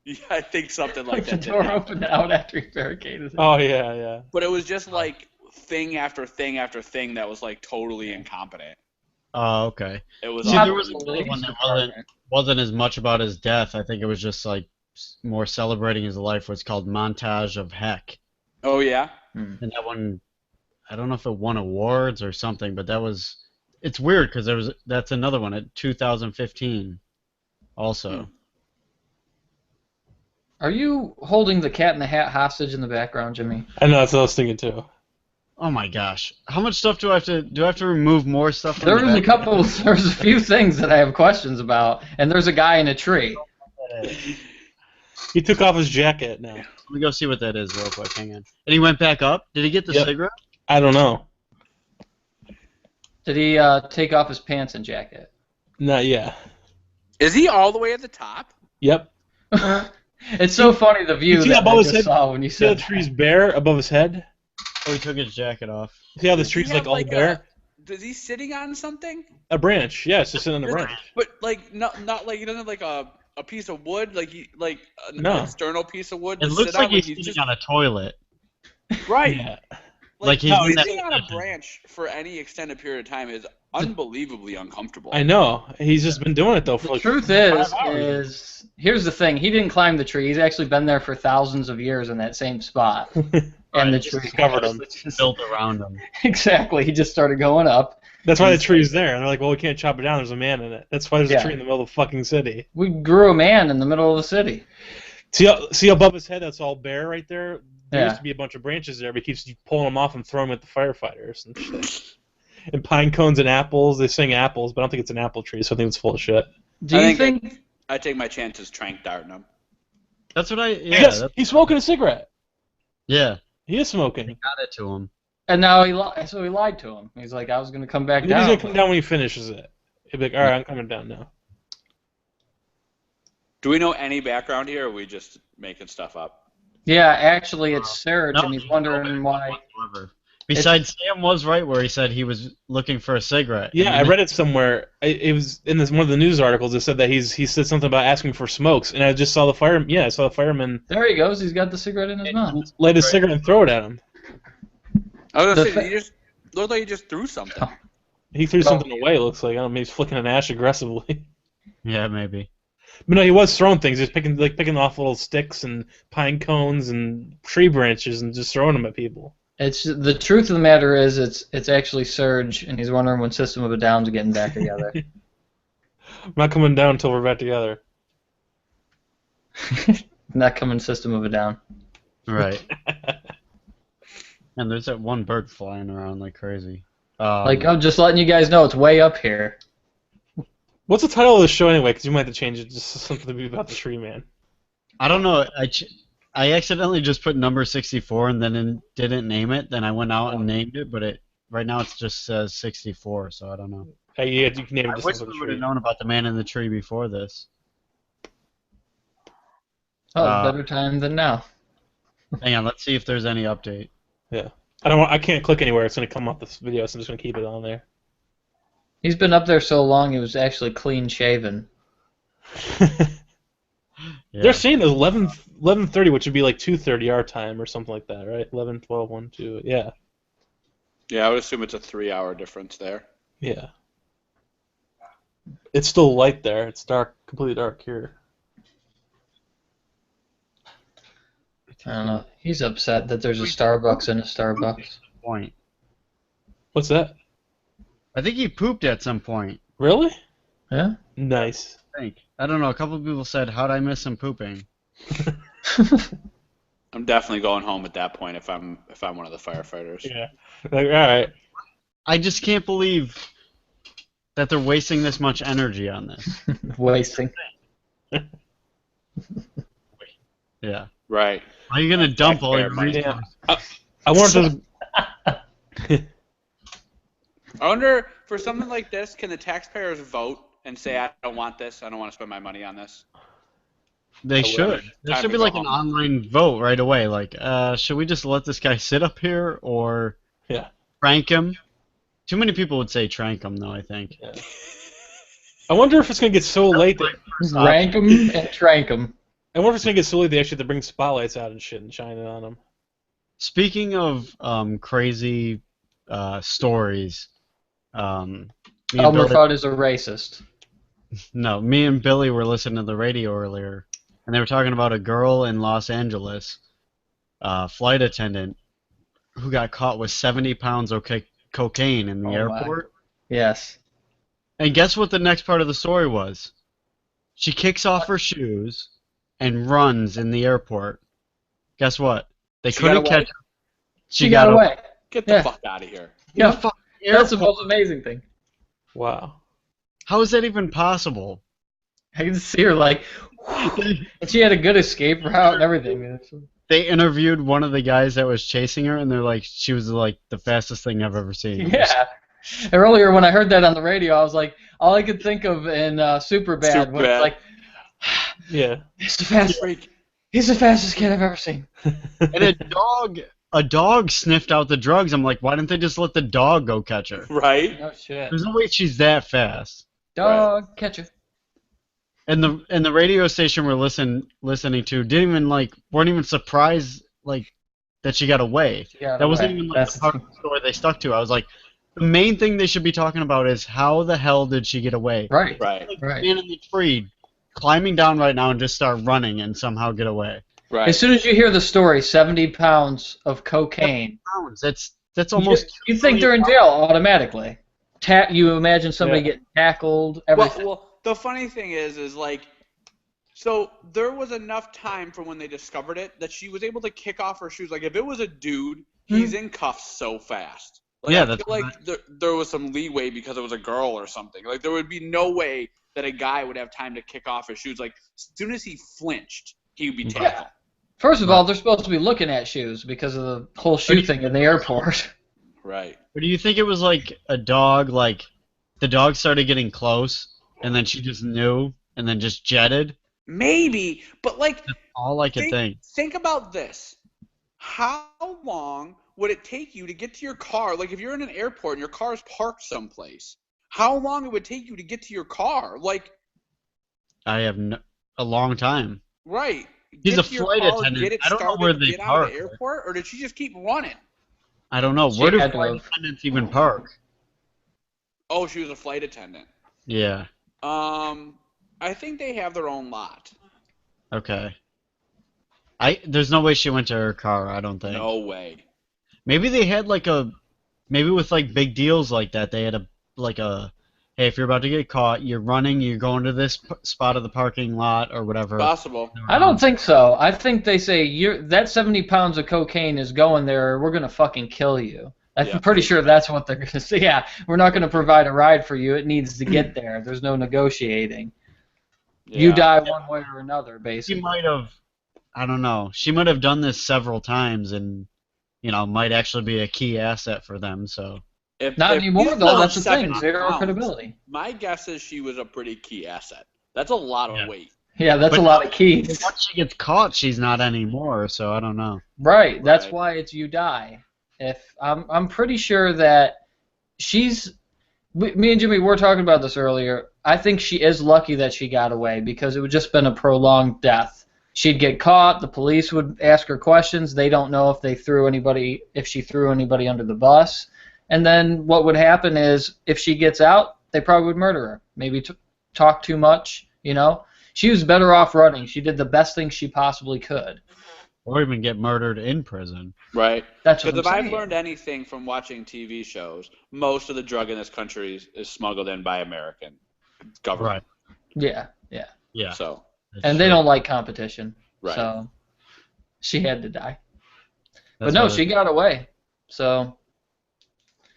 [SPEAKER 4] Yeah, I think something like
[SPEAKER 3] The
[SPEAKER 4] that. did
[SPEAKER 3] door
[SPEAKER 4] happen.
[SPEAKER 3] opened out after he barricaded it.
[SPEAKER 2] Oh, yeah.
[SPEAKER 4] But it was just like thing after thing after thing that was like totally incompetent.
[SPEAKER 1] Oh, okay.
[SPEAKER 4] It was.
[SPEAKER 1] See, there was
[SPEAKER 3] Probably
[SPEAKER 1] another
[SPEAKER 3] the
[SPEAKER 1] one
[SPEAKER 3] police
[SPEAKER 1] that
[SPEAKER 3] department.
[SPEAKER 1] wasn't as much about his death. I think it was just like more celebrating his life. Was called Montage of Heck,
[SPEAKER 4] Oh yeah.
[SPEAKER 1] and that one, I don't know if it won awards or something, but that was. It's weird because that's another one at 2015, also.
[SPEAKER 3] Are you holding the Cat in the Hat hostage in the background, Jimmy?
[SPEAKER 2] I know, that's what I was thinking too.
[SPEAKER 1] Oh my gosh, how much stuff do I have to? Do I have to remove more stuff? From
[SPEAKER 3] There's
[SPEAKER 1] the
[SPEAKER 3] a couple. There's a few things that I have questions about, and there's a guy in a tree.
[SPEAKER 2] He took off his jacket now.
[SPEAKER 1] Let me go see what that is real quick. Hang on. And he went back up. Did he get the
[SPEAKER 2] Yep.
[SPEAKER 1] cigarette?
[SPEAKER 2] I don't know.
[SPEAKER 3] Did he take off his pants and jacket?
[SPEAKER 2] Not yet.
[SPEAKER 4] Is he all the way at the top?
[SPEAKER 2] Yep.
[SPEAKER 3] It's so funny the view
[SPEAKER 2] see
[SPEAKER 3] that
[SPEAKER 2] above
[SPEAKER 3] I
[SPEAKER 2] his
[SPEAKER 3] just
[SPEAKER 2] head?
[SPEAKER 3] saw when you
[SPEAKER 2] See how
[SPEAKER 3] said
[SPEAKER 2] the tree's bare above his head?
[SPEAKER 1] Oh, he took his jacket off.
[SPEAKER 2] See how the
[SPEAKER 4] Does he
[SPEAKER 2] tree's
[SPEAKER 4] have,
[SPEAKER 2] like all bare?
[SPEAKER 4] Is he sitting on something?
[SPEAKER 2] A branch. Yeah, it's just sitting on a branch.
[SPEAKER 4] But like not like he doesn't have like a piece of wood, like an
[SPEAKER 2] No.
[SPEAKER 4] external piece of wood.
[SPEAKER 1] It
[SPEAKER 4] to
[SPEAKER 1] looks
[SPEAKER 4] sit
[SPEAKER 1] like
[SPEAKER 4] on,
[SPEAKER 1] he's
[SPEAKER 4] he's
[SPEAKER 1] sitting
[SPEAKER 4] just
[SPEAKER 1] on a toilet.
[SPEAKER 4] right.
[SPEAKER 2] Yeah.
[SPEAKER 1] Like he's
[SPEAKER 4] no,
[SPEAKER 1] in that
[SPEAKER 4] sitting on a
[SPEAKER 1] position.
[SPEAKER 4] branch for any extended period of time is unbelievably uncomfortable.
[SPEAKER 2] I know. He's just been doing it though for
[SPEAKER 3] the
[SPEAKER 2] like
[SPEAKER 3] truth
[SPEAKER 2] 5 hours.
[SPEAKER 3] is here's the thing. He didn't climb the tree. He's actually been there for thousands of years in that same spot. And the
[SPEAKER 1] Right,
[SPEAKER 3] tree
[SPEAKER 2] discovered him.
[SPEAKER 1] Built around him.
[SPEAKER 3] Exactly. He just started going up.
[SPEAKER 2] That's why the tree's there. And they're like, well, we can't chop it down. There's a man in it. That's why there's
[SPEAKER 3] Yeah.
[SPEAKER 2] a tree in the middle of the fucking city.
[SPEAKER 3] We grew a man in the middle of the city.
[SPEAKER 2] See above his head, that's all bare right there? There
[SPEAKER 3] Yeah.
[SPEAKER 2] used to be a bunch of branches there, but he keeps pulling them off and throwing them at the firefighters and shit. And pine cones and apples. They sing apples, but I don't think it's an apple tree, so I think it's full of shit.
[SPEAKER 3] Do
[SPEAKER 4] I
[SPEAKER 3] you
[SPEAKER 4] think
[SPEAKER 3] think?
[SPEAKER 4] I take my chances trank darting him.
[SPEAKER 1] That's what I. Yeah.
[SPEAKER 2] Yes, he's smoking a cigarette.
[SPEAKER 1] Yeah.
[SPEAKER 2] He is smoking.
[SPEAKER 1] Got it to him.
[SPEAKER 3] And now he lied to him. He's like, I was going to come back
[SPEAKER 2] He's
[SPEAKER 3] down.
[SPEAKER 2] gonna come down when he finishes it. He'll be like, all right, I'm coming down now.
[SPEAKER 4] Do we know any background here, or are we just making stuff up?
[SPEAKER 3] Yeah, actually, it's Serge,
[SPEAKER 1] No,
[SPEAKER 3] and he's wondering why.
[SPEAKER 1] whatsoever. Besides, Sam was right where he said he was looking for a cigarette.
[SPEAKER 2] Yeah, I
[SPEAKER 1] And
[SPEAKER 2] read it somewhere. It was in one of the news articles. It said that he said something about asking for smokes, and I just saw the fireman. Yeah, I saw the fireman
[SPEAKER 3] There he goes. He's got the cigarette in his mouth.
[SPEAKER 2] light his cigarette and throw it at him.
[SPEAKER 4] I was
[SPEAKER 3] The
[SPEAKER 4] gonna say,
[SPEAKER 3] fa-
[SPEAKER 4] he just looked like he just threw something.
[SPEAKER 2] He threw
[SPEAKER 3] Oh.
[SPEAKER 2] something away. It looks like I don't know, maybe he's flicking an ash aggressively.
[SPEAKER 1] Yeah, maybe.
[SPEAKER 2] But no, he was throwing things. He was picking off little sticks and pine cones and tree branches and just throwing them at people.
[SPEAKER 3] It's the truth of the matter is it's actually Surge, and he's wondering when System of a Down's getting back together.
[SPEAKER 2] I'm not coming down until we're back together.
[SPEAKER 3] Not coming System of a Down.
[SPEAKER 1] Right. And there's that one bird flying around like crazy.
[SPEAKER 3] Like, I'm just letting you guys know it's way up here.
[SPEAKER 2] What's the title of the show anyway? Because you might have to change it just to something to be about the tree man.
[SPEAKER 1] I don't know. I accidentally just put number 64 and then didn't name it. Then I went out and named it, but right now it just says 64, so I don't know.
[SPEAKER 2] Hey, you can name it
[SPEAKER 1] I
[SPEAKER 2] just
[SPEAKER 1] wish
[SPEAKER 2] something
[SPEAKER 1] we
[SPEAKER 2] for
[SPEAKER 1] would
[SPEAKER 2] the
[SPEAKER 1] have
[SPEAKER 2] tree.
[SPEAKER 1] known about the man in the tree before this.
[SPEAKER 3] Oh, better time than now.
[SPEAKER 1] Hang on, let's see if there's any update.
[SPEAKER 2] I can't click anywhere. It's gonna come off this video, so I'm just gonna keep it on there.
[SPEAKER 3] He's been up there so long he was actually clean shaven.
[SPEAKER 1] Yeah.
[SPEAKER 2] They're saying it's 11:30, which would be like 2:30 our time or something like that, right? 11, 12, 1, 2. Yeah.
[SPEAKER 4] Yeah, I would assume it's a 3-hour difference there.
[SPEAKER 2] Yeah. It's still light there. It's dark, completely dark here.
[SPEAKER 3] I don't know. He's upset that there's a Starbucks in a Starbucks.
[SPEAKER 1] Point.
[SPEAKER 2] What's that?
[SPEAKER 1] I think he pooped at some point.
[SPEAKER 2] Really?
[SPEAKER 3] Yeah?
[SPEAKER 2] Nice.
[SPEAKER 1] I think. I don't know. A couple of people said, "How'd I miss him pooping?"
[SPEAKER 4] I'm definitely going home at that point if I'm one of the firefighters.
[SPEAKER 2] Yeah. Like, all right.
[SPEAKER 1] I just can't believe that they're wasting this much energy on this.
[SPEAKER 3] Wasting.
[SPEAKER 1] Yeah.
[SPEAKER 4] Right.
[SPEAKER 1] Are you gonna dump all your
[SPEAKER 4] Taxpayer money.
[SPEAKER 1] resources?
[SPEAKER 2] I wanted to.
[SPEAKER 4] I wonder, for something like this, can the taxpayers vote and say, I don't want this, I don't want to spend my money on this?
[SPEAKER 1] They
[SPEAKER 4] I
[SPEAKER 1] should.
[SPEAKER 4] will.
[SPEAKER 1] There
[SPEAKER 4] Time
[SPEAKER 1] should
[SPEAKER 4] to
[SPEAKER 1] be
[SPEAKER 4] go
[SPEAKER 1] like an
[SPEAKER 4] home.
[SPEAKER 1] online vote right away. Like, should we just let this guy sit up here or
[SPEAKER 2] Yeah.
[SPEAKER 1] prank him? Too many people would say trank him, though, I think.
[SPEAKER 2] I wonder if it's gonna get so late that.
[SPEAKER 3] Rank 'em and trank 'em.
[SPEAKER 2] I wonder if it's gonna get so late they actually have to bring spotlights out and shit and shine it on them.
[SPEAKER 1] Speaking of crazy stories, me and
[SPEAKER 3] Elmer
[SPEAKER 1] Billy,
[SPEAKER 3] Fudd is a racist.
[SPEAKER 1] no, me and Billy were listening to the radio earlier, and they were talking about a girl in Los Angeles, flight attendant, who got caught with 70 pounds of cocaine in the
[SPEAKER 3] Oh, my.
[SPEAKER 1] airport.
[SPEAKER 3] Yes.
[SPEAKER 1] And guess what the next part of the story was? She kicks off her shoes and runs in the airport. Guess what? They
[SPEAKER 4] She
[SPEAKER 1] couldn't
[SPEAKER 4] got
[SPEAKER 1] catch
[SPEAKER 4] away?
[SPEAKER 1] her.
[SPEAKER 3] She got away.
[SPEAKER 4] Get the
[SPEAKER 3] Yeah.
[SPEAKER 4] fuck out of here.
[SPEAKER 3] Yeah,
[SPEAKER 1] Fuck
[SPEAKER 3] that's the
[SPEAKER 1] airport.
[SPEAKER 3] most amazing thing.
[SPEAKER 2] Wow.
[SPEAKER 1] How is that even possible?
[SPEAKER 3] I can see her like, and she had a good escape route and everything.
[SPEAKER 1] They interviewed one of the guys that was chasing her, and they're like, she was like the fastest thing I've ever seen.
[SPEAKER 3] Yeah. Earlier when I heard that on the radio, I was like, all I could think of in Superbad was
[SPEAKER 4] Superbad.
[SPEAKER 3] like,
[SPEAKER 2] Yeah.
[SPEAKER 3] he's the fastest kid I've ever seen.
[SPEAKER 1] And a dog sniffed out the drugs. I'm like, why didn't they just let the dog go catch her?
[SPEAKER 4] Right?
[SPEAKER 3] No shit.
[SPEAKER 1] There's no way she's that fast.
[SPEAKER 3] Dog catcher.
[SPEAKER 1] And the radio station we're listening to didn't even weren't even surprised that she got away.
[SPEAKER 3] She got
[SPEAKER 1] That wasn't
[SPEAKER 3] away.
[SPEAKER 1] even
[SPEAKER 3] That's
[SPEAKER 1] the part of the story they stuck to. I was like, the main thing they should be talking about is how the hell did she get away?
[SPEAKER 3] right.
[SPEAKER 4] Right.
[SPEAKER 3] Right.
[SPEAKER 1] Man in the tree, climbing down right now and just start running and somehow get away.
[SPEAKER 4] Right.
[SPEAKER 3] As soon as you hear the story, 70 pounds of cocaine,
[SPEAKER 1] Pounds. That's almost.
[SPEAKER 3] you think they're in jail automatically. You imagine somebody getting tackled, everything.
[SPEAKER 4] Well, the funny thing is so there was enough time from when they discovered it that she was able to kick off her shoes. Like, if it was a dude, he's in cuffs so fast. Like,
[SPEAKER 1] Yeah,
[SPEAKER 4] I
[SPEAKER 1] that's
[SPEAKER 4] feel like there was some leeway because it was a girl or something. Like, there would be no way that a guy would have time to kick off his shoes. Like, as soon as he flinched, he would be tackled.
[SPEAKER 3] First of all, they're supposed to be looking at shoes because of the whole shoe thing in the airport.
[SPEAKER 4] Right.
[SPEAKER 1] Or do you think it was like a dog? Like the dog started getting close, and then she just knew, and then just jetted.
[SPEAKER 4] Maybe, but like,
[SPEAKER 1] All I could think.
[SPEAKER 4] think about this. How long would it take you to get to your car? Like, if you're in an airport and your car is parked someplace, how long it would take you to get to your car? Like,
[SPEAKER 1] I have a long time.
[SPEAKER 4] right.
[SPEAKER 1] He's
[SPEAKER 4] Get
[SPEAKER 1] a
[SPEAKER 4] to your
[SPEAKER 1] flight
[SPEAKER 4] car,
[SPEAKER 1] attendant.
[SPEAKER 4] Get it
[SPEAKER 1] I don't know
[SPEAKER 4] started,
[SPEAKER 1] where they
[SPEAKER 4] get out of
[SPEAKER 1] park.
[SPEAKER 4] the airport, or did she just keep running?
[SPEAKER 1] I don't know.
[SPEAKER 3] She
[SPEAKER 1] Where do
[SPEAKER 3] had to
[SPEAKER 1] flight
[SPEAKER 3] have.
[SPEAKER 1] attendants even park?
[SPEAKER 4] Oh, she was a flight attendant.
[SPEAKER 1] Yeah.
[SPEAKER 4] I think they have their own lot.
[SPEAKER 1] Okay. There's no way she went to her car, I don't think.
[SPEAKER 4] No way.
[SPEAKER 1] Maybe they had maybe with like big deals like that, they had hey, if you're about to get caught, you're running, you're going to this spot of the parking lot or whatever.
[SPEAKER 4] Possible.
[SPEAKER 3] I don't think so. I think they say that 70 pounds of cocaine is going there, or we're gonna fucking kill you. I'm
[SPEAKER 4] Yeah.
[SPEAKER 3] pretty sure that's what they're gonna say. Yeah, we're not gonna provide a ride for you. It needs to get there. There's no negotiating. You
[SPEAKER 4] Yeah.
[SPEAKER 3] die one way or another,
[SPEAKER 1] She
[SPEAKER 3] basically.
[SPEAKER 1] might have, I don't know. She might have done this several times and, might actually be a key asset for them, so.
[SPEAKER 3] Not
[SPEAKER 4] If
[SPEAKER 3] anymore,
[SPEAKER 4] she's
[SPEAKER 3] though.
[SPEAKER 4] down
[SPEAKER 3] That's the thing.
[SPEAKER 4] 70
[SPEAKER 3] Zero
[SPEAKER 4] pounds,
[SPEAKER 3] credibility.
[SPEAKER 4] My guess is she was a pretty key asset. That's a lot of
[SPEAKER 1] Yeah.
[SPEAKER 4] weight.
[SPEAKER 3] Yeah, that's
[SPEAKER 1] But
[SPEAKER 3] a lot of keys.
[SPEAKER 1] Once she gets caught, she's not anymore, so I don't know.
[SPEAKER 3] Right. That's
[SPEAKER 4] Right.
[SPEAKER 3] why it's you die. If I'm pretty sure that me and Jimmy were talking about this earlier. I think she is lucky that she got away because it would just been a prolonged death. She'd get caught. The police would ask her questions. They don't know if she threw anybody under the bus. And then what would happen is if she gets out, they probably would murder her. Maybe talk too much. She was better off running. She did the best thing she possibly could.
[SPEAKER 1] Or even get murdered in prison.
[SPEAKER 4] Right.
[SPEAKER 3] That's what
[SPEAKER 4] Because
[SPEAKER 3] I'm
[SPEAKER 4] if
[SPEAKER 3] saying.
[SPEAKER 4] I've learned anything from watching TV shows, most of the drug in this country is smuggled in by American government.
[SPEAKER 3] Yeah.
[SPEAKER 1] Yeah.
[SPEAKER 4] So,
[SPEAKER 1] that's
[SPEAKER 3] And they
[SPEAKER 1] true.
[SPEAKER 3] don't like competition.
[SPEAKER 4] right.
[SPEAKER 3] So she had to die.
[SPEAKER 1] That's
[SPEAKER 3] But no,
[SPEAKER 1] what
[SPEAKER 3] she got away. So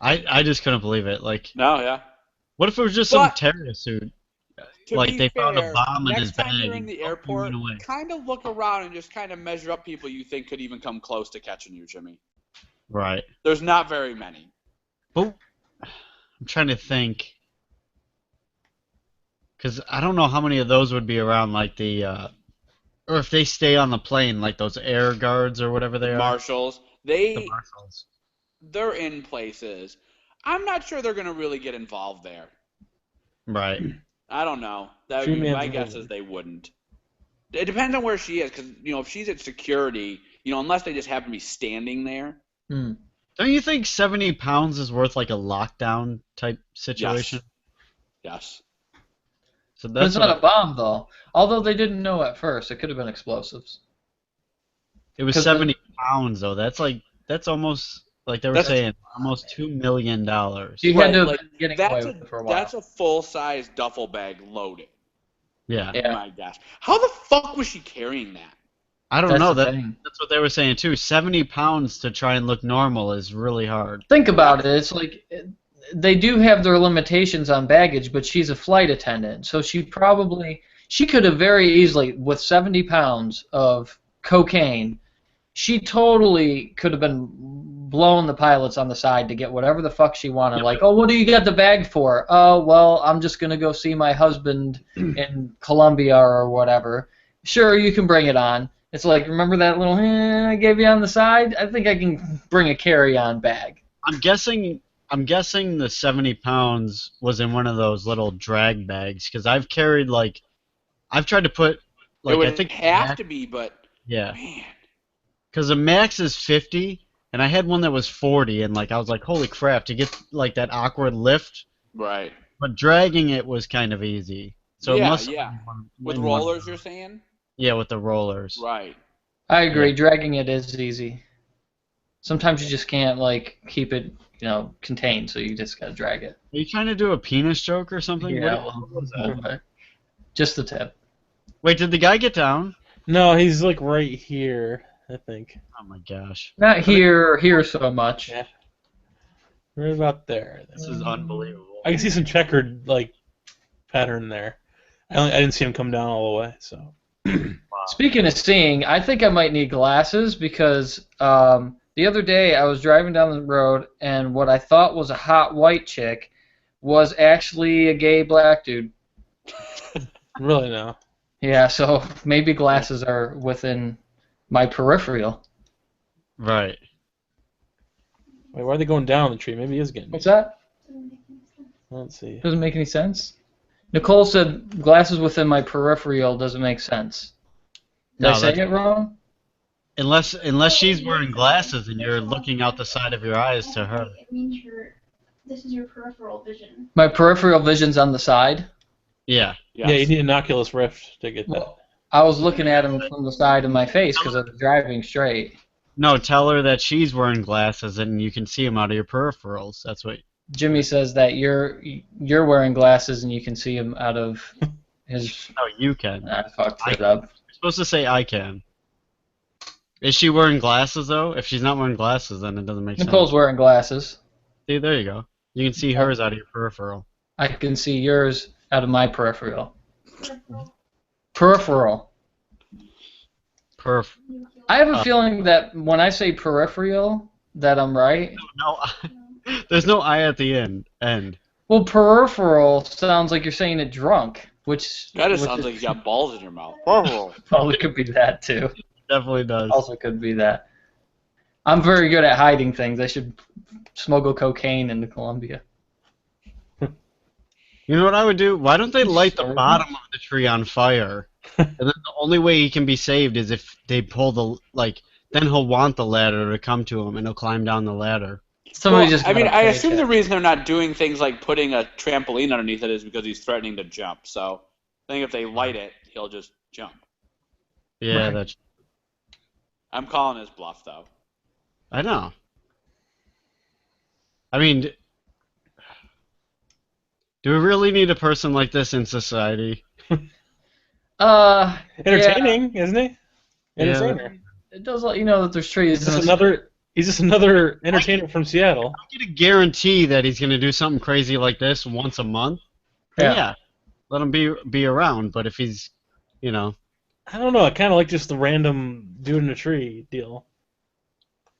[SPEAKER 1] I just couldn't believe it. Like,
[SPEAKER 4] No, yeah.
[SPEAKER 1] what if it was just some
[SPEAKER 4] But-
[SPEAKER 1] terrorist who,
[SPEAKER 4] To
[SPEAKER 1] like,
[SPEAKER 4] be
[SPEAKER 1] they
[SPEAKER 4] fair,
[SPEAKER 1] found a bomb in his
[SPEAKER 4] next time
[SPEAKER 1] bag
[SPEAKER 4] you're in
[SPEAKER 1] and
[SPEAKER 4] the
[SPEAKER 1] fucking
[SPEAKER 4] airport,
[SPEAKER 1] went away?
[SPEAKER 4] kind of look around and just kind of measure up people you think could even come close to catching you, Jimmy.
[SPEAKER 1] Right.
[SPEAKER 4] There's not very many.
[SPEAKER 1] But I'm trying to think. Because I don't know how many of those would be around, like or if they stay on the plane, like those air guards or whatever they are.
[SPEAKER 4] Marshals,
[SPEAKER 1] The marshals.
[SPEAKER 4] they're in places. I'm not sure they're going to really get involved there.
[SPEAKER 1] Right.
[SPEAKER 4] I don't know. That
[SPEAKER 2] Two
[SPEAKER 4] would be,
[SPEAKER 2] man's
[SPEAKER 4] my
[SPEAKER 2] a
[SPEAKER 4] guess
[SPEAKER 2] wizard.
[SPEAKER 4] is they wouldn't. It depends on where she is, because if she's at security, unless they just happen to be standing there.
[SPEAKER 3] hmm.
[SPEAKER 1] Don't you think 70 pounds is worth like a lockdown type situation?
[SPEAKER 4] Yes.
[SPEAKER 1] So
[SPEAKER 3] But
[SPEAKER 1] that's
[SPEAKER 3] it's not a bomb, though. Although they didn't know at first. It could have been explosives.
[SPEAKER 1] it was
[SPEAKER 3] 'cause
[SPEAKER 1] 70 pounds though. That's almost like they were
[SPEAKER 4] That's-
[SPEAKER 1] saying almost $2 million.
[SPEAKER 3] She
[SPEAKER 4] Right,
[SPEAKER 3] had to have
[SPEAKER 4] like,
[SPEAKER 3] been getting away
[SPEAKER 4] That's
[SPEAKER 3] with it for a while.
[SPEAKER 4] a full-size duffel bag loaded.
[SPEAKER 1] Yeah.
[SPEAKER 3] Yeah.
[SPEAKER 4] My gosh. How the fuck was she carrying that?
[SPEAKER 1] I don't
[SPEAKER 3] That's
[SPEAKER 1] know.
[SPEAKER 3] the thing.
[SPEAKER 1] That's what they were saying too. 70 pounds to try and look normal is really hard.
[SPEAKER 3] Think about it. It's like they do have their limitations on baggage, but she's a flight attendant, so she could have very easily, with 70 pounds of cocaine, she totally could have been blowing the pilots on the side to get whatever the fuck she wanted.
[SPEAKER 1] Yeah.
[SPEAKER 3] Like, oh, what do you got the bag for? Oh, well, I'm just gonna go see my husband in Colombia or whatever. Sure, you can bring it on. It's like, remember that little I gave you on the side? I think I can bring a carry-on bag.
[SPEAKER 1] I'm guessing the 70 pounds was in one of those little drag bags because I've tried to put like
[SPEAKER 4] it would
[SPEAKER 1] I think
[SPEAKER 4] have to be, but
[SPEAKER 1] yeah,
[SPEAKER 4] man.
[SPEAKER 1] because the max is 50 and I had one that was 40 and like I was like holy crap to get like that awkward lift,
[SPEAKER 4] Right.
[SPEAKER 1] but dragging it was kind of easy. So it
[SPEAKER 4] Yeah,
[SPEAKER 1] must have
[SPEAKER 4] yeah.
[SPEAKER 1] been one-
[SPEAKER 4] With
[SPEAKER 1] in one of
[SPEAKER 4] rollers,
[SPEAKER 1] those.
[SPEAKER 4] you're saying?
[SPEAKER 1] Yeah, with the rollers.
[SPEAKER 4] Right.
[SPEAKER 3] I agree. Dragging it is easy. Sometimes you just can't keep it, contained, so you just gotta drag it.
[SPEAKER 1] Are you trying to do a penis joke or something?
[SPEAKER 3] Yeah,
[SPEAKER 1] What was
[SPEAKER 3] a
[SPEAKER 1] that?
[SPEAKER 3] little bit. Just the tip.
[SPEAKER 1] Wait, did the guy get down?
[SPEAKER 2] No, he's like right here, I think.
[SPEAKER 1] Oh my gosh,
[SPEAKER 3] Not here so much.
[SPEAKER 2] Yeah. Right about there.
[SPEAKER 1] this is unbelievable.
[SPEAKER 2] I can see some checkered pattern there. I didn't see him come down all the way, so.
[SPEAKER 3] Speaking of seeing, I think I might need glasses because the other day I was driving down the road and what I thought was a hot white chick was actually a gay black dude.
[SPEAKER 2] Really no.
[SPEAKER 3] Yeah, so maybe glasses are within my peripheral.
[SPEAKER 1] Right.
[SPEAKER 2] Wait, why are they going down the tree? Maybe he is getting.
[SPEAKER 3] What's that?
[SPEAKER 2] Let's see.
[SPEAKER 3] Doesn't make any sense. Nicole said glasses within my peripheral doesn't make sense. Did I
[SPEAKER 1] No,
[SPEAKER 3] say
[SPEAKER 1] that's
[SPEAKER 3] it wrong?
[SPEAKER 1] unless she's wearing glasses and you're looking out the side of your eyes to her.
[SPEAKER 5] It means this is your peripheral vision.
[SPEAKER 3] My peripheral vision's on the side.
[SPEAKER 1] Yeah.
[SPEAKER 4] Yes.
[SPEAKER 2] Yeah, you need an Oculus Rift to get that.
[SPEAKER 3] Well, I was looking at him from the side of my face because I was driving straight.
[SPEAKER 1] No, tell her that she's wearing glasses and you can see them out of your peripherals. That's what.
[SPEAKER 3] Jimmy says that you're wearing glasses and you can see him out of his.
[SPEAKER 1] Oh, you can.
[SPEAKER 3] I fucked it up.
[SPEAKER 1] You're supposed to say I can. Is she wearing glasses though? If she's not wearing glasses, then it doesn't make
[SPEAKER 3] Nicole's
[SPEAKER 1] sense.
[SPEAKER 3] wearing glasses.
[SPEAKER 1] See, there you go. You can see hers out of your peripheral.
[SPEAKER 3] I can see yours out of my peripheral.
[SPEAKER 5] Peripheral.
[SPEAKER 3] Peripheral.
[SPEAKER 1] Perf.
[SPEAKER 3] I have a feeling that when I say peripheral, that I'm right.
[SPEAKER 1] No, there's no I at the end.
[SPEAKER 3] Well, peripheral sounds like you're saying it drunk, which
[SPEAKER 4] That just
[SPEAKER 3] which
[SPEAKER 4] sounds
[SPEAKER 3] is-
[SPEAKER 4] like you got balls in your mouth.
[SPEAKER 3] Well, it could be that too.
[SPEAKER 1] Definitely does.
[SPEAKER 3] Also could be that. I'm very good at hiding things. I should smuggle cocaine into Colombia.
[SPEAKER 1] You know what I would do? Why don't they light the
[SPEAKER 3] Sorry.
[SPEAKER 1] bottom of the tree on fire? And then the only way he can be saved is if they pull then he'll want the ladder to come to him and he'll climb down the ladder.
[SPEAKER 3] Somebody
[SPEAKER 4] Well,
[SPEAKER 3] just.
[SPEAKER 4] I mean,
[SPEAKER 3] got a
[SPEAKER 4] I assume the
[SPEAKER 3] paycheck.
[SPEAKER 4] reason they're not doing things like putting a trampoline underneath it is because he's threatening to jump. So I think if they light it, he'll just jump.
[SPEAKER 1] Yeah,
[SPEAKER 3] Right.
[SPEAKER 1] that's.
[SPEAKER 4] I'm calling his bluff, though.
[SPEAKER 1] I know. I mean, do we really need a person like this in society?
[SPEAKER 2] Entertaining, isn't he? Entertainer.
[SPEAKER 3] It does let you know that there's trees.
[SPEAKER 2] He's just another entertainer from Seattle.
[SPEAKER 1] I get a guarantee that he's going to do something crazy like this once a month.
[SPEAKER 3] Yeah.
[SPEAKER 1] Yeah. Let him be around. But if he's,
[SPEAKER 2] I don't know. I kind of like just the random dude in a tree deal.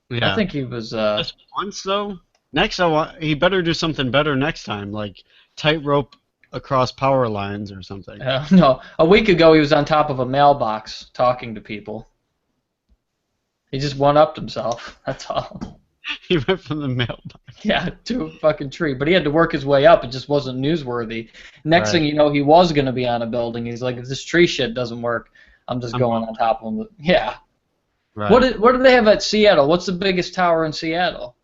[SPEAKER 1] yeah.
[SPEAKER 3] I think he was.
[SPEAKER 1] Just once though. Next, he better do something better next time, like tightrope across power lines or something.
[SPEAKER 3] No, a week ago he was on top of a mailbox talking to people. He just one-upped himself. That's all.
[SPEAKER 1] He went from the mailbox.
[SPEAKER 3] Yeah, to a fucking tree. But he had to work his way up. It just wasn't newsworthy. Next
[SPEAKER 1] Right.
[SPEAKER 3] thing you know, he was going to be on a building. He's like, if this tree shit doesn't work, I'm just going on top of him. Yeah.
[SPEAKER 1] Right.
[SPEAKER 3] What do they have at Seattle? What's the biggest tower in Seattle?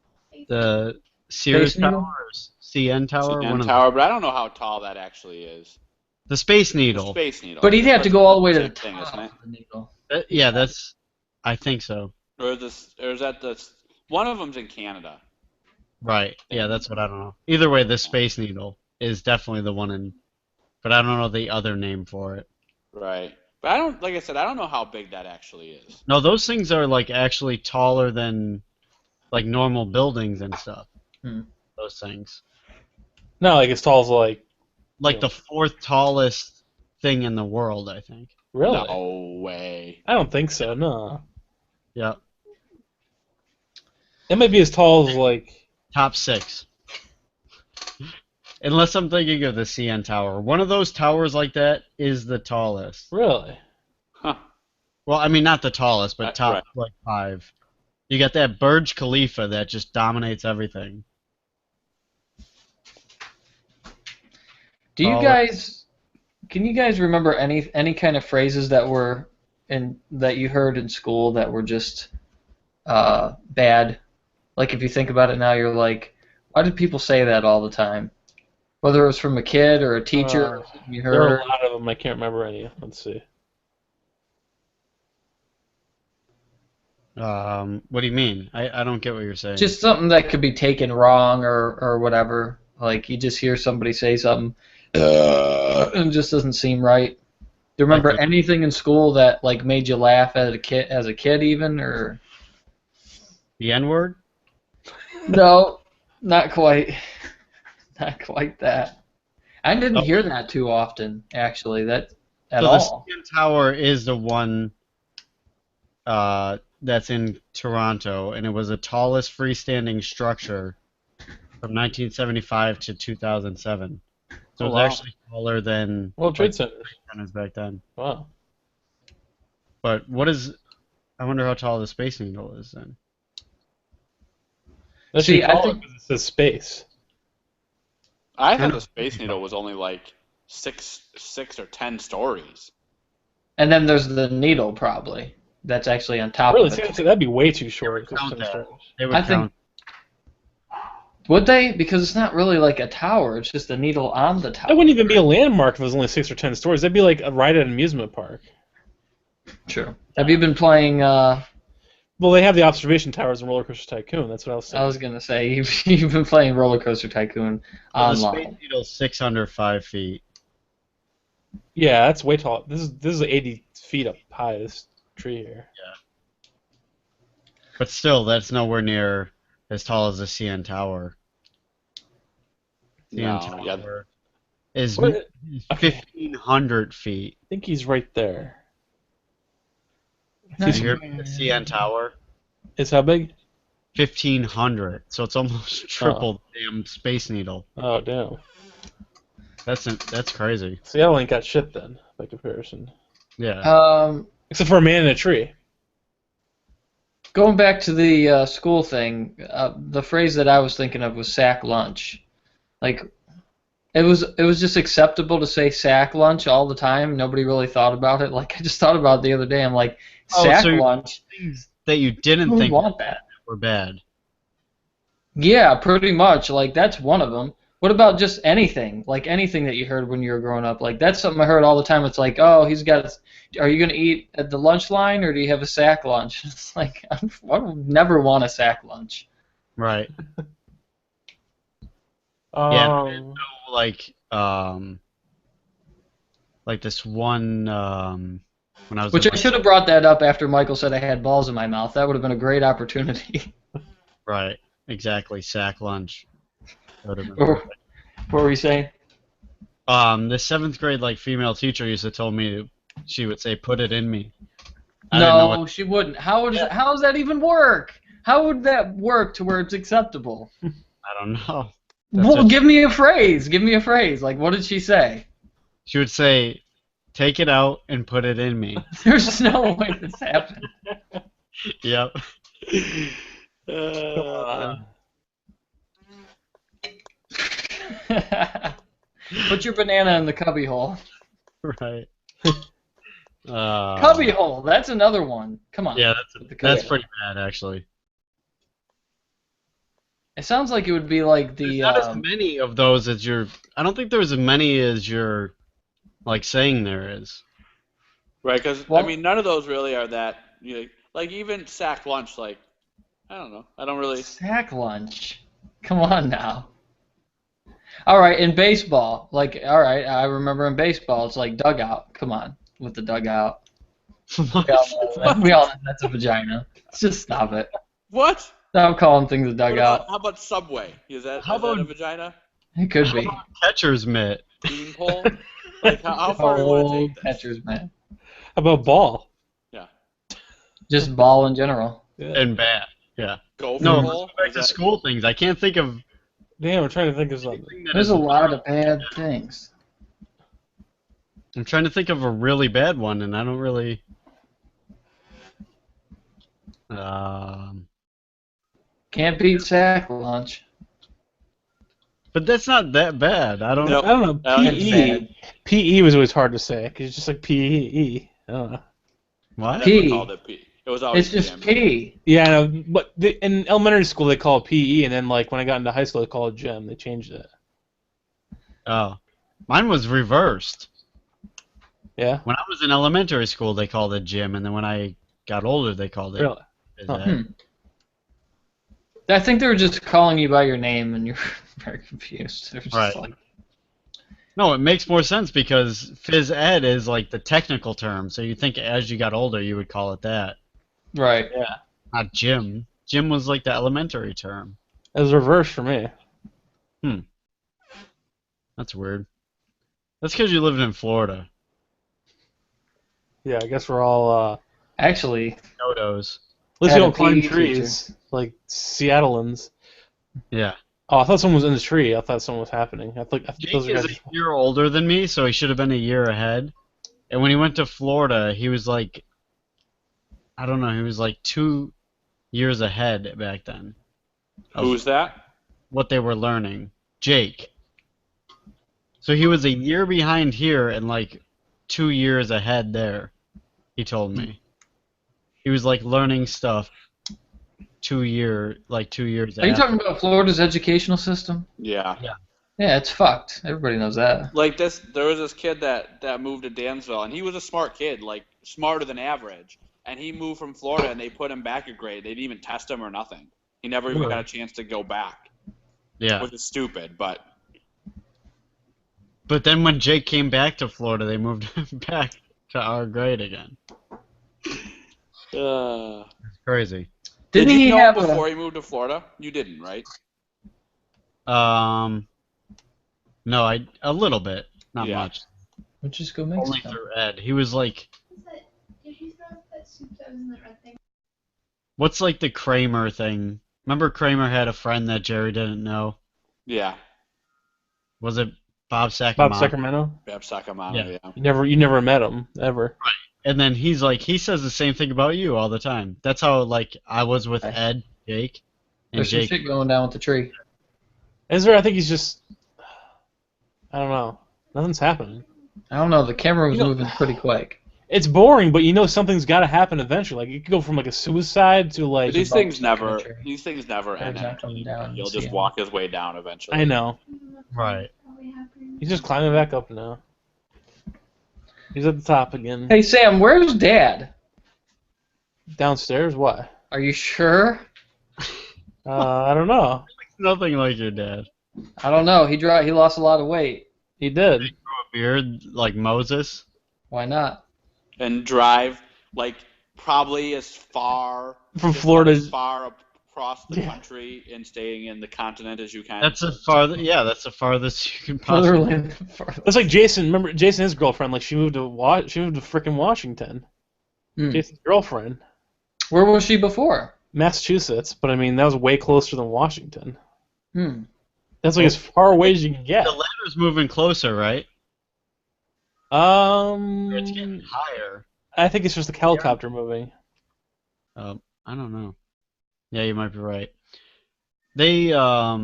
[SPEAKER 1] The Sears
[SPEAKER 3] Space Needle?
[SPEAKER 1] Tower or CN Tower?
[SPEAKER 4] CN
[SPEAKER 1] One of
[SPEAKER 4] Tower, but I don't know how tall that actually is.
[SPEAKER 1] the Space
[SPEAKER 4] The
[SPEAKER 1] Needle.
[SPEAKER 4] Space Needle.
[SPEAKER 3] But he'd have to go all the way to the
[SPEAKER 4] Same thing,
[SPEAKER 3] top
[SPEAKER 4] isn't it?
[SPEAKER 3] of the needle.
[SPEAKER 1] Yeah, that's. I think so.
[SPEAKER 4] Or is that the one of them's in Canada?
[SPEAKER 1] Right. Yeah, that's what I don't know. Either way, the Space Needle is definitely the one in. But I don't know the other name for it.
[SPEAKER 4] Right. But I don't, like I said, I don't know how big that actually is.
[SPEAKER 1] No, those things are like actually taller than like normal buildings and stuff.
[SPEAKER 3] Hmm.
[SPEAKER 1] Those things.
[SPEAKER 2] Not like as tall as like.
[SPEAKER 1] Like
[SPEAKER 2] Yeah.
[SPEAKER 1] the fourth tallest thing in the world, I think.
[SPEAKER 2] Really?
[SPEAKER 4] No way.
[SPEAKER 2] I don't think so. No.
[SPEAKER 1] Yeah.
[SPEAKER 2] It might be as tall as like.
[SPEAKER 1] Top 6. Unless I'm thinking of the CN Tower. One of those towers like that is the tallest.
[SPEAKER 2] Really?
[SPEAKER 4] Huh.
[SPEAKER 1] Well, I mean, not the tallest, but top
[SPEAKER 4] Right.
[SPEAKER 1] like 5. You got that Burj Khalifa that just dominates everything.
[SPEAKER 3] Do you
[SPEAKER 1] Oh.
[SPEAKER 3] guys? Can you guys remember any kind of phrases that were that you heard in school that were just bad? Like if you think about it now, you're like, why did people say that all the time? Whether it was from a kid or a teacher, you
[SPEAKER 2] There are
[SPEAKER 3] heard.
[SPEAKER 2] a lot of them. I can't remember any. Let's see.
[SPEAKER 1] What do you mean? I don't get what you're saying.
[SPEAKER 3] Just something that could be taken wrong or whatever. Like you just hear somebody say something, and it just doesn't seem right. Do you remember
[SPEAKER 1] Like the-
[SPEAKER 3] anything in school that like made you laugh as a kid even or?
[SPEAKER 1] the N-word?
[SPEAKER 3] No, not quite. Not quite that. I didn't hear that too often, actually. That at
[SPEAKER 1] So
[SPEAKER 3] all.
[SPEAKER 1] the CN Tower is the one that's in Toronto, and it was the tallest freestanding structure from 1975 to 2007. So
[SPEAKER 2] Oh,
[SPEAKER 1] it was
[SPEAKER 2] wow.
[SPEAKER 1] actually taller than
[SPEAKER 2] World Trade
[SPEAKER 1] like,
[SPEAKER 2] Center.
[SPEAKER 1] centers back then.
[SPEAKER 2] Wow.
[SPEAKER 1] But what is? I wonder how tall the Space Needle is then.
[SPEAKER 2] That's
[SPEAKER 3] See,
[SPEAKER 2] what you
[SPEAKER 3] I
[SPEAKER 2] call
[SPEAKER 3] think-
[SPEAKER 2] it 'cause it says space.
[SPEAKER 4] I thought
[SPEAKER 1] know.
[SPEAKER 4] the Space Needle was only like six or 10 stories.
[SPEAKER 3] And then there's the needle, probably. That's actually on top
[SPEAKER 2] Really,
[SPEAKER 3] of it.
[SPEAKER 2] see, that'd be way too short.
[SPEAKER 1] count that.
[SPEAKER 2] Stories.
[SPEAKER 1] They would
[SPEAKER 3] I think-
[SPEAKER 1] count.
[SPEAKER 3] Would they? Because it's not really like a tower. It's just a needle on the
[SPEAKER 2] That
[SPEAKER 3] tower.
[SPEAKER 2] wouldn't even be a landmark if it was only 6 or 10 stories. That'd be like a ride at an amusement park.
[SPEAKER 3] True. Have you been playing?
[SPEAKER 2] Well, they have the observation towers in Roller Coaster Tycoon. That's what I was saying.
[SPEAKER 3] I was gonna say you've been playing Roller Coaster Tycoon
[SPEAKER 1] The
[SPEAKER 3] online.
[SPEAKER 1] Space Needle's 605 feet.
[SPEAKER 2] Yeah, that's way tall. This is 80 feet up high. This tree here.
[SPEAKER 1] But still, that's nowhere near as tall as the CN Tower. CN
[SPEAKER 4] No, yeah.
[SPEAKER 1] Tower is
[SPEAKER 2] What- okay.
[SPEAKER 1] 1,500 feet.
[SPEAKER 2] I think he's right there.
[SPEAKER 1] Did you hear me? The CN Tower?
[SPEAKER 2] It's how big?
[SPEAKER 1] 1,500. So it's almost triple the damn Space Needle.
[SPEAKER 2] Oh, damn.
[SPEAKER 1] That's crazy.
[SPEAKER 2] Seattle ain't got shit then, by comparison.
[SPEAKER 1] Yeah.
[SPEAKER 2] Except for a man in a tree.
[SPEAKER 3] Going back to the school thing, the phrase that I was thinking of was sack lunch. Like, it was just acceptable to say sack lunch all the time. Nobody really thought about it. Like, I just thought about it the other day. I'm like,
[SPEAKER 1] Oh,
[SPEAKER 3] sack
[SPEAKER 1] so you-
[SPEAKER 3] lunch.
[SPEAKER 1] Things that you didn't
[SPEAKER 3] Who would
[SPEAKER 1] think
[SPEAKER 3] want that?
[SPEAKER 1] were bad.
[SPEAKER 3] Yeah, pretty much. Like, that's one of them. What about just anything? Like, anything that you heard when you were growing up? Like, that's something I heard all the time. It's like, oh, he's got. Are you going to eat at the lunch line, or do you have a sack lunch? It's like, I would never want a sack lunch.
[SPEAKER 1] Right.
[SPEAKER 2] Um,
[SPEAKER 1] Like this one when I was
[SPEAKER 3] Which
[SPEAKER 1] in
[SPEAKER 3] I should have brought that up after Michael said I had balls in my mouth. That would have been a great opportunity.
[SPEAKER 1] right, exactly, sack lunch. That would have been
[SPEAKER 3] Or-
[SPEAKER 1] perfect.
[SPEAKER 3] What were we saying?
[SPEAKER 1] The 7th grade female teacher used to tell me she would say put it in me. I didn't know
[SPEAKER 3] No, she wouldn't. How does that even work? How would that work to where it's acceptable?
[SPEAKER 1] I don't know. That's
[SPEAKER 3] Well,
[SPEAKER 1] it.
[SPEAKER 3] give me a phrase. Give me a phrase. Like, what did she say?
[SPEAKER 1] She would say take it out and put it in me.
[SPEAKER 3] There's no way this happened.
[SPEAKER 1] Yep.
[SPEAKER 3] Put your banana in the cubby hole.
[SPEAKER 1] Right.
[SPEAKER 3] Cubby hole. That's another one. Come on.
[SPEAKER 1] Yeah,
[SPEAKER 3] With the cubby
[SPEAKER 1] that's
[SPEAKER 3] hole.
[SPEAKER 1] pretty bad actually.
[SPEAKER 3] It sounds like it would be like
[SPEAKER 1] There's
[SPEAKER 3] the.
[SPEAKER 1] not as many of those as you're. I don't think there's as many as you're saying there is.
[SPEAKER 4] Right, because
[SPEAKER 3] Well-
[SPEAKER 4] I mean, none of those really are that. Like even sack lunch. Like, I don't know. I don't really.
[SPEAKER 3] Sack lunch. Come on now. All right, in baseball, all right, I remember in baseball, it's like dugout. Come on, with the dugout. We all know that's a vagina. Just stop it.
[SPEAKER 4] What?
[SPEAKER 3] Stop calling things a
[SPEAKER 4] What
[SPEAKER 3] dugout.
[SPEAKER 4] about, how about Subway? Is that
[SPEAKER 1] How
[SPEAKER 4] is that a
[SPEAKER 1] about-
[SPEAKER 4] vagina?
[SPEAKER 3] It could be.
[SPEAKER 1] Catcher's mitt.
[SPEAKER 4] Beanpole? Like how far do you want to take this?
[SPEAKER 3] Catchers, man.
[SPEAKER 2] How about ball?
[SPEAKER 3] Just ball in general.
[SPEAKER 1] And bat. Yeah.
[SPEAKER 4] Gopher
[SPEAKER 1] No,
[SPEAKER 4] bowl?
[SPEAKER 1] let's go back
[SPEAKER 4] Is
[SPEAKER 1] to
[SPEAKER 4] that-
[SPEAKER 1] school things. I can't think of
[SPEAKER 2] Damn, I'm trying to think of something.
[SPEAKER 1] anything that
[SPEAKER 3] There's
[SPEAKER 1] is-
[SPEAKER 3] a lot of bad things.
[SPEAKER 1] I'm trying to think of a really bad one, and I don't really.
[SPEAKER 3] Can't beat sack lunch.
[SPEAKER 1] But that's not that bad. I don't.
[SPEAKER 4] No.
[SPEAKER 2] I don't know.
[SPEAKER 3] It's
[SPEAKER 2] PE.
[SPEAKER 3] bad.
[SPEAKER 2] PE was always hard to say because it's just like PE. I don't know.
[SPEAKER 1] What?
[SPEAKER 4] I never
[SPEAKER 3] P.
[SPEAKER 4] called it P. It was always
[SPEAKER 3] It's just
[SPEAKER 4] PME.
[SPEAKER 3] pee.
[SPEAKER 2] Yeah, I know, but in elementary school they call it PE, and then like when I got into high school they call it gym. They changed it.
[SPEAKER 1] Oh, mine was reversed.
[SPEAKER 2] Yeah.
[SPEAKER 1] When I was in elementary school, they called it gym, and then when I got older, they called it.
[SPEAKER 2] Really?
[SPEAKER 1] phys
[SPEAKER 2] Huh.
[SPEAKER 1] ed.
[SPEAKER 3] I think they were just calling you by your name, and you're very confused. They're just
[SPEAKER 1] Right.
[SPEAKER 3] like,
[SPEAKER 1] No, it makes more sense because phys ed is like the technical term. So you think as you got older, you would call it that,
[SPEAKER 3] right.
[SPEAKER 1] not gym. Gym was like the elementary term.
[SPEAKER 2] It was reversed for me.
[SPEAKER 1] That's weird. That's because you lived in Florida.
[SPEAKER 2] Yeah, I guess we're all.
[SPEAKER 3] Actually,
[SPEAKER 1] Dodos.
[SPEAKER 2] At least
[SPEAKER 3] Had
[SPEAKER 2] you
[SPEAKER 3] a
[SPEAKER 2] don't climb
[SPEAKER 3] PE
[SPEAKER 2] trees like Seattleans.
[SPEAKER 1] Yeah.
[SPEAKER 2] Oh, I thought someone was in the tree. I thought something was happening. I thought
[SPEAKER 1] Jake
[SPEAKER 2] those
[SPEAKER 1] is
[SPEAKER 2] guys.
[SPEAKER 1] a year older than me, so he should have been a year ahead. And when he went to Florida, he was like, I don't know, he was like 2 years ahead back then. of
[SPEAKER 4] Who's that?
[SPEAKER 1] what they were learning. Jake. So he was a year behind here and like 2 years ahead there. He told me. He was like learning stuff 2 years
[SPEAKER 3] Are you
[SPEAKER 1] after.
[SPEAKER 3] talking about Florida's educational system?
[SPEAKER 4] Yeah.
[SPEAKER 3] Yeah, it's fucked. Everybody knows that.
[SPEAKER 4] Like this, there was this kid that moved to Dansville, and he was a smart kid, like smarter than average. And he moved from Florida, and they put him back a grade. They didn't even test him or nothing. He never even got a chance to go back,
[SPEAKER 1] Yeah.
[SPEAKER 4] which is stupid. But
[SPEAKER 1] But then when Jake came back to Florida, they moved him back to our grade again. It's crazy.
[SPEAKER 3] Didn't
[SPEAKER 4] did
[SPEAKER 3] he
[SPEAKER 4] you know
[SPEAKER 3] have
[SPEAKER 4] before
[SPEAKER 3] a?
[SPEAKER 4] he moved to Florida? You didn't, right?
[SPEAKER 1] No, a little bit, not
[SPEAKER 4] Yeah.
[SPEAKER 1] much.
[SPEAKER 3] We'll just go
[SPEAKER 1] Only
[SPEAKER 3] Mexico.
[SPEAKER 1] through Ed. He was like,
[SPEAKER 5] Is that, did you throw that soup that was in that red thing?
[SPEAKER 1] what's like the Kramer thing? Remember Kramer had a friend that Jerry didn't know?
[SPEAKER 4] Yeah.
[SPEAKER 1] Was it Bob
[SPEAKER 2] Bob
[SPEAKER 1] Sacamano?
[SPEAKER 2] Sacramento.
[SPEAKER 4] Bob Sacamano,
[SPEAKER 1] Yeah.
[SPEAKER 4] yeah.
[SPEAKER 2] You never met him ever.
[SPEAKER 1] And then he's like, he says the same thing about you all the time. That's how like I was with
[SPEAKER 3] Okay.
[SPEAKER 1] Ed, Jake, and
[SPEAKER 3] There's some
[SPEAKER 1] Jake.
[SPEAKER 3] shit going down with the tree.
[SPEAKER 2] Ezra, I think he's just. I don't know. Nothing's happening.
[SPEAKER 3] I don't know. The camera was
[SPEAKER 2] You know-
[SPEAKER 3] moving pretty quick.
[SPEAKER 2] It's boring, but you know something's got to happen eventually. Like it could go from like a suicide to like.
[SPEAKER 4] But these
[SPEAKER 3] Bob
[SPEAKER 4] things never
[SPEAKER 3] Sacramento.
[SPEAKER 4] end.
[SPEAKER 3] not coming down.
[SPEAKER 4] He'll
[SPEAKER 3] See
[SPEAKER 4] just
[SPEAKER 3] him.
[SPEAKER 4] walk his way down eventually.
[SPEAKER 2] I know.
[SPEAKER 1] Right.
[SPEAKER 5] Probably happened.
[SPEAKER 2] He's just climbing back up now. He's at the top again.
[SPEAKER 3] Hey Sam, where's Dad?
[SPEAKER 2] Downstairs? What?
[SPEAKER 3] Are you sure?
[SPEAKER 2] I don't know.
[SPEAKER 1] Nothing like your dad.
[SPEAKER 3] I don't know. He lost a lot of weight.
[SPEAKER 2] He did.
[SPEAKER 1] Grow a beard like Moses.
[SPEAKER 3] Why not?
[SPEAKER 4] And drive like probably as far
[SPEAKER 2] From
[SPEAKER 4] just
[SPEAKER 2] Florida-
[SPEAKER 4] as far across the
[SPEAKER 2] Yeah.
[SPEAKER 4] country and staying in the continent as you can.
[SPEAKER 1] That's the farthest. Yeah, that's the farthest you can possibly.
[SPEAKER 3] Further.
[SPEAKER 2] That's like Jason. Remember Jason, his girlfriend? Like she moved to frickin' Washington.
[SPEAKER 3] Hmm.
[SPEAKER 2] Jason's girlfriend,
[SPEAKER 3] Where was she before?
[SPEAKER 2] Massachusetts. But I mean, that was way closer than Washington.
[SPEAKER 3] Hmm.
[SPEAKER 2] That's like as far away as you can get.
[SPEAKER 1] The ladder's moving closer, right? Or it's getting
[SPEAKER 2] Um,
[SPEAKER 1] higher.
[SPEAKER 2] I think it's just a helicopter moving.
[SPEAKER 1] I don't know. Yeah, you might be right. They I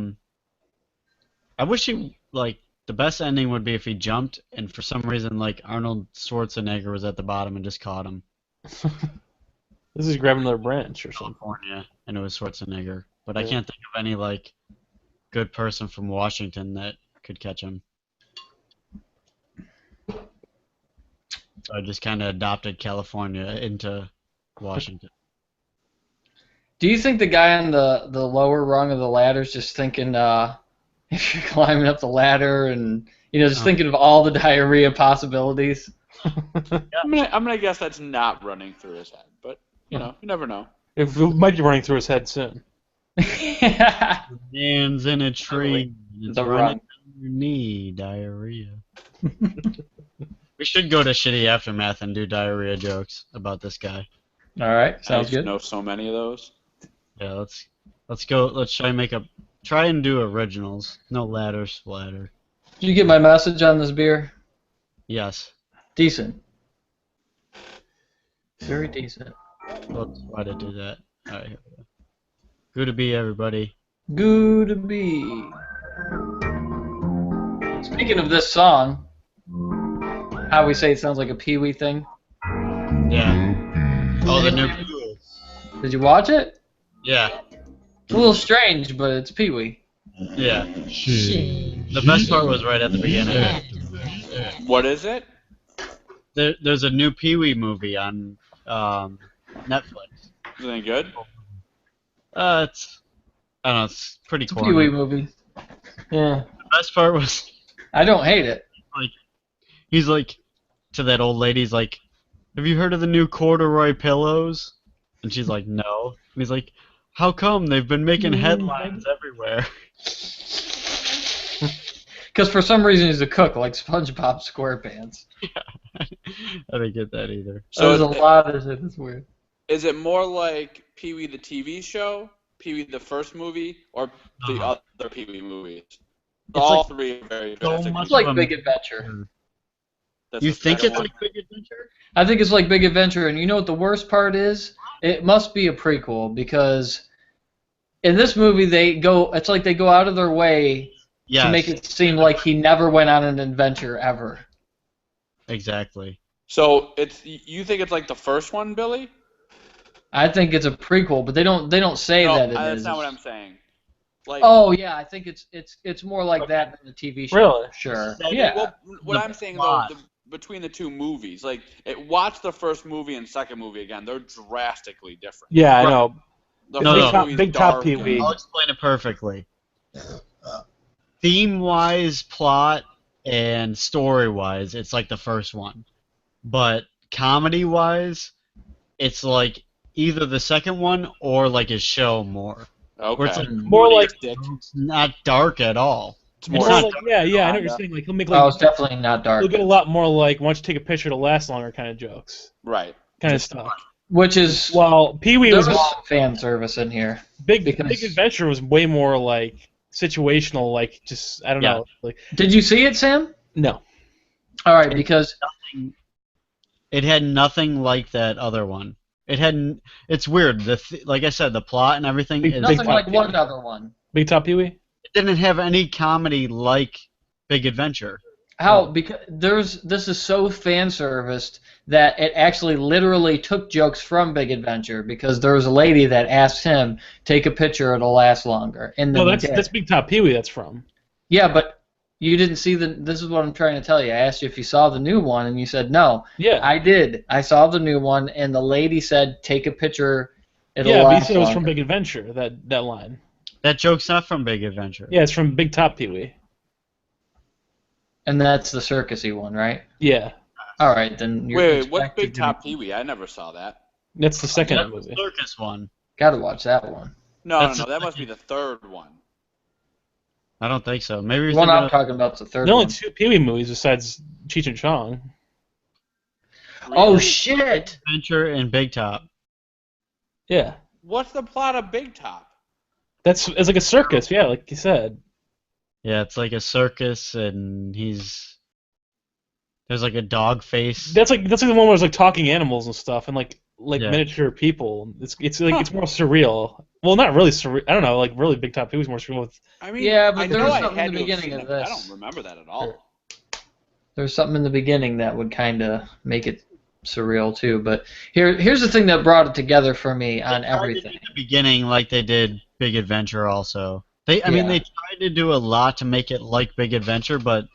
[SPEAKER 1] wish he like the best ending would be if he jumped and for some reason like Arnold Schwarzenegger was at the bottom and just caught him.
[SPEAKER 2] This is grabbing another branch or something.
[SPEAKER 1] California, and it was Schwarzenegger. But I
[SPEAKER 2] Yeah.
[SPEAKER 1] can't think of any like good person from Washington that could catch him. So I just kind of adopted California into Washington.
[SPEAKER 3] Do you think the guy on the lower rung of the ladder is just thinking, if you're climbing up the ladder and just
[SPEAKER 1] Oh.
[SPEAKER 3] thinking of all the diarrhea possibilities?
[SPEAKER 4] I'm gonna guess that's not running through his head, but you never know.
[SPEAKER 2] It might be running through his head soon.
[SPEAKER 1] Man's in a tree. It's
[SPEAKER 3] The
[SPEAKER 1] running
[SPEAKER 3] run.
[SPEAKER 1] down your knee. Diarrhea. We should go to Shitty Aftermath and do diarrhea jokes about this guy.
[SPEAKER 3] All right, sounds
[SPEAKER 4] I
[SPEAKER 3] good.
[SPEAKER 4] know so many of those.
[SPEAKER 1] Yeah, let's go. Let's try and do originals. No ladder splatter.
[SPEAKER 3] Did you get my message on this beer?
[SPEAKER 1] Yes.
[SPEAKER 3] Decent. Very decent.
[SPEAKER 1] Let's try to do that. All right. Here we go. Good to be everybody.
[SPEAKER 3] Good to be. Speaking of this song, how we say it sounds like a Pee Wee thing.
[SPEAKER 1] Yeah. Oh, the new.
[SPEAKER 3] Did you watch it?
[SPEAKER 1] Yeah.
[SPEAKER 3] It's a little strange, but it's Pee Wee.
[SPEAKER 1] Yeah. The best part was right at the beginning.
[SPEAKER 4] What is it?
[SPEAKER 1] There's a new Pee Wee movie on Netflix.
[SPEAKER 4] Is it any good?
[SPEAKER 1] I don't know. It's pretty
[SPEAKER 3] It's a Pee Wee
[SPEAKER 1] corny.
[SPEAKER 3] movie. Yeah.
[SPEAKER 1] The best part was
[SPEAKER 3] I don't hate it.
[SPEAKER 1] he's like to that old lady. He's like, "Have you heard of the new corduroy pillows?" And she's like, "No." And he's like, "How come? They've been making headlines everywhere."
[SPEAKER 3] Because for some reason he's a cook, like SpongeBob SquarePants.
[SPEAKER 1] I didn't get that either.
[SPEAKER 3] So there's
[SPEAKER 4] So
[SPEAKER 3] a lot of shit that's weird.
[SPEAKER 4] is it more like Pee Wee the TV show, Pee Wee the first movie, or the
[SPEAKER 1] Uh-huh.
[SPEAKER 4] other Pee Wee movies?
[SPEAKER 1] It's
[SPEAKER 4] All
[SPEAKER 1] like
[SPEAKER 4] three are very
[SPEAKER 1] so
[SPEAKER 4] good.
[SPEAKER 1] much
[SPEAKER 3] It's like
[SPEAKER 1] of 'em-
[SPEAKER 3] Big Adventure.
[SPEAKER 4] That's
[SPEAKER 1] You
[SPEAKER 4] the
[SPEAKER 1] think
[SPEAKER 4] second
[SPEAKER 1] it's
[SPEAKER 4] one.
[SPEAKER 1] like Big Adventure?
[SPEAKER 3] I think it's like Big Adventure, and you know what the worst part is? It must be a prequel because in this movie it's like they go out of their way
[SPEAKER 1] Yes,
[SPEAKER 3] to make it seem like he never went on an adventure ever.
[SPEAKER 1] exactly.
[SPEAKER 4] So you think it's like the first one, Billy?
[SPEAKER 3] I think it's a prequel, but they don't say
[SPEAKER 4] No,
[SPEAKER 3] that it
[SPEAKER 4] that's
[SPEAKER 3] is.
[SPEAKER 4] not what I'm saying. Like,
[SPEAKER 3] Oh yeah, I think it's more like that than the TV show.
[SPEAKER 2] Really?
[SPEAKER 3] Sure.
[SPEAKER 1] That-
[SPEAKER 3] Yeah.
[SPEAKER 4] well, what
[SPEAKER 1] The
[SPEAKER 4] I'm saying
[SPEAKER 1] plot.
[SPEAKER 4] though, between the two movies, like, watch the first movie and second movie again. They're drastically different.
[SPEAKER 2] Yeah, I
[SPEAKER 1] Right.
[SPEAKER 2] know.
[SPEAKER 4] The
[SPEAKER 1] No,
[SPEAKER 4] first
[SPEAKER 1] no.
[SPEAKER 2] Top-
[SPEAKER 4] movie's
[SPEAKER 2] Big Top
[SPEAKER 4] dark
[SPEAKER 2] Pee-wee.
[SPEAKER 4] and-
[SPEAKER 1] I'll explain it perfectly. Theme-wise, plot, and story-wise, it's like the first one. But comedy-wise, it's like either the second one or like his show more. Where it's
[SPEAKER 4] Okay.
[SPEAKER 1] like
[SPEAKER 2] More like
[SPEAKER 1] it's not dark at all.
[SPEAKER 4] It's
[SPEAKER 2] more
[SPEAKER 1] not
[SPEAKER 2] like yeah, I know what you're saying. Like he'll make
[SPEAKER 3] Oh, it's
[SPEAKER 2] like
[SPEAKER 3] definitely not dark.
[SPEAKER 2] he'll get a lot more like why don't you take a picture to last longer kind of jokes,
[SPEAKER 4] right.
[SPEAKER 2] kind of stuff.
[SPEAKER 3] Which is
[SPEAKER 2] While Pee-wee
[SPEAKER 3] there
[SPEAKER 2] was
[SPEAKER 3] was some fan service in here.
[SPEAKER 2] Big
[SPEAKER 3] because-
[SPEAKER 2] Adventure was way more like situational, like just I don't
[SPEAKER 1] Yeah.
[SPEAKER 2] know, like
[SPEAKER 3] Did you see it, Sam?
[SPEAKER 2] no.
[SPEAKER 3] All right, because
[SPEAKER 1] It had nothing like that other one. It had. It's weird. Like I said, the plot and everything.
[SPEAKER 2] Big-
[SPEAKER 1] Is,
[SPEAKER 3] nothing
[SPEAKER 2] Top
[SPEAKER 3] like
[SPEAKER 2] Pee-wee.
[SPEAKER 3] one other one.
[SPEAKER 2] Big Top Pee-wee?
[SPEAKER 1] it didn't have any comedy like Big Adventure.
[SPEAKER 3] How? Because this is so fan serviced that it actually literally took jokes from Big Adventure because there was a lady that asked him take a picture, it'll last longer. And then
[SPEAKER 2] No,
[SPEAKER 3] he
[SPEAKER 2] that's
[SPEAKER 3] did.
[SPEAKER 2] Big Top Pee-wee that's from.
[SPEAKER 3] Yeah, but you didn't see this is what I'm trying to tell you. I asked you if you saw the new one, and you said no.
[SPEAKER 2] Yeah.
[SPEAKER 3] I did. I saw the new one, and the lady said take a picture, it'll
[SPEAKER 2] Yeah, but you
[SPEAKER 3] last
[SPEAKER 2] said it was
[SPEAKER 3] longer.
[SPEAKER 2] from Big Adventure, that line.
[SPEAKER 1] That joke's not from Big Adventure.
[SPEAKER 2] Yeah, it's from Big Top Pee-wee.
[SPEAKER 3] And that's the circusy one, right?
[SPEAKER 2] Yeah.
[SPEAKER 3] All right, then you're
[SPEAKER 4] Wait, what's
[SPEAKER 3] expected
[SPEAKER 4] Big
[SPEAKER 3] to-
[SPEAKER 4] Top Pee-wee? I never saw that.
[SPEAKER 2] That's the second
[SPEAKER 1] That's
[SPEAKER 2] movie.
[SPEAKER 1] the circus one.
[SPEAKER 3] Gotta watch that one.
[SPEAKER 4] No,
[SPEAKER 1] That's
[SPEAKER 4] no,
[SPEAKER 1] the
[SPEAKER 4] that must be the third one.
[SPEAKER 1] I don't think so. Maybe
[SPEAKER 3] The
[SPEAKER 1] you're
[SPEAKER 3] one
[SPEAKER 1] thinking
[SPEAKER 3] I'm
[SPEAKER 1] of
[SPEAKER 3] talking about is the third
[SPEAKER 2] There's only
[SPEAKER 3] one.
[SPEAKER 2] two Pee-wee movies besides Cheech and Chong.
[SPEAKER 3] Oh
[SPEAKER 4] Really?
[SPEAKER 3] shit!
[SPEAKER 1] Adventure and Big Top.
[SPEAKER 2] Yeah.
[SPEAKER 4] What's the plot of Big Top?
[SPEAKER 2] It's like a circus, yeah, like you said.
[SPEAKER 1] Yeah, it's like a circus, and there's like a dog face.
[SPEAKER 2] That's like the one where there's like talking animals and stuff and like
[SPEAKER 1] Yeah.
[SPEAKER 2] miniature people. It's like it's more surreal. Well, not really surreal. I don't know, like really Big Top Pee-wee's more surreal with
[SPEAKER 4] I mean,
[SPEAKER 3] Yeah, but
[SPEAKER 4] I
[SPEAKER 3] there
[SPEAKER 4] know
[SPEAKER 3] was
[SPEAKER 4] I
[SPEAKER 3] something
[SPEAKER 4] had
[SPEAKER 3] in the
[SPEAKER 4] to have
[SPEAKER 3] beginning
[SPEAKER 4] seen
[SPEAKER 3] of
[SPEAKER 4] it, but I
[SPEAKER 3] this.
[SPEAKER 4] don't remember that at all.
[SPEAKER 3] There's something in the beginning that would kind of make it surreal too. But here's the thing that brought it together for me on
[SPEAKER 1] They tried to
[SPEAKER 3] everything.
[SPEAKER 1] do the beginning like they did Big Adventure also. I mean,
[SPEAKER 3] Yeah.
[SPEAKER 1] they tried to do a lot to make it like Big Adventure, but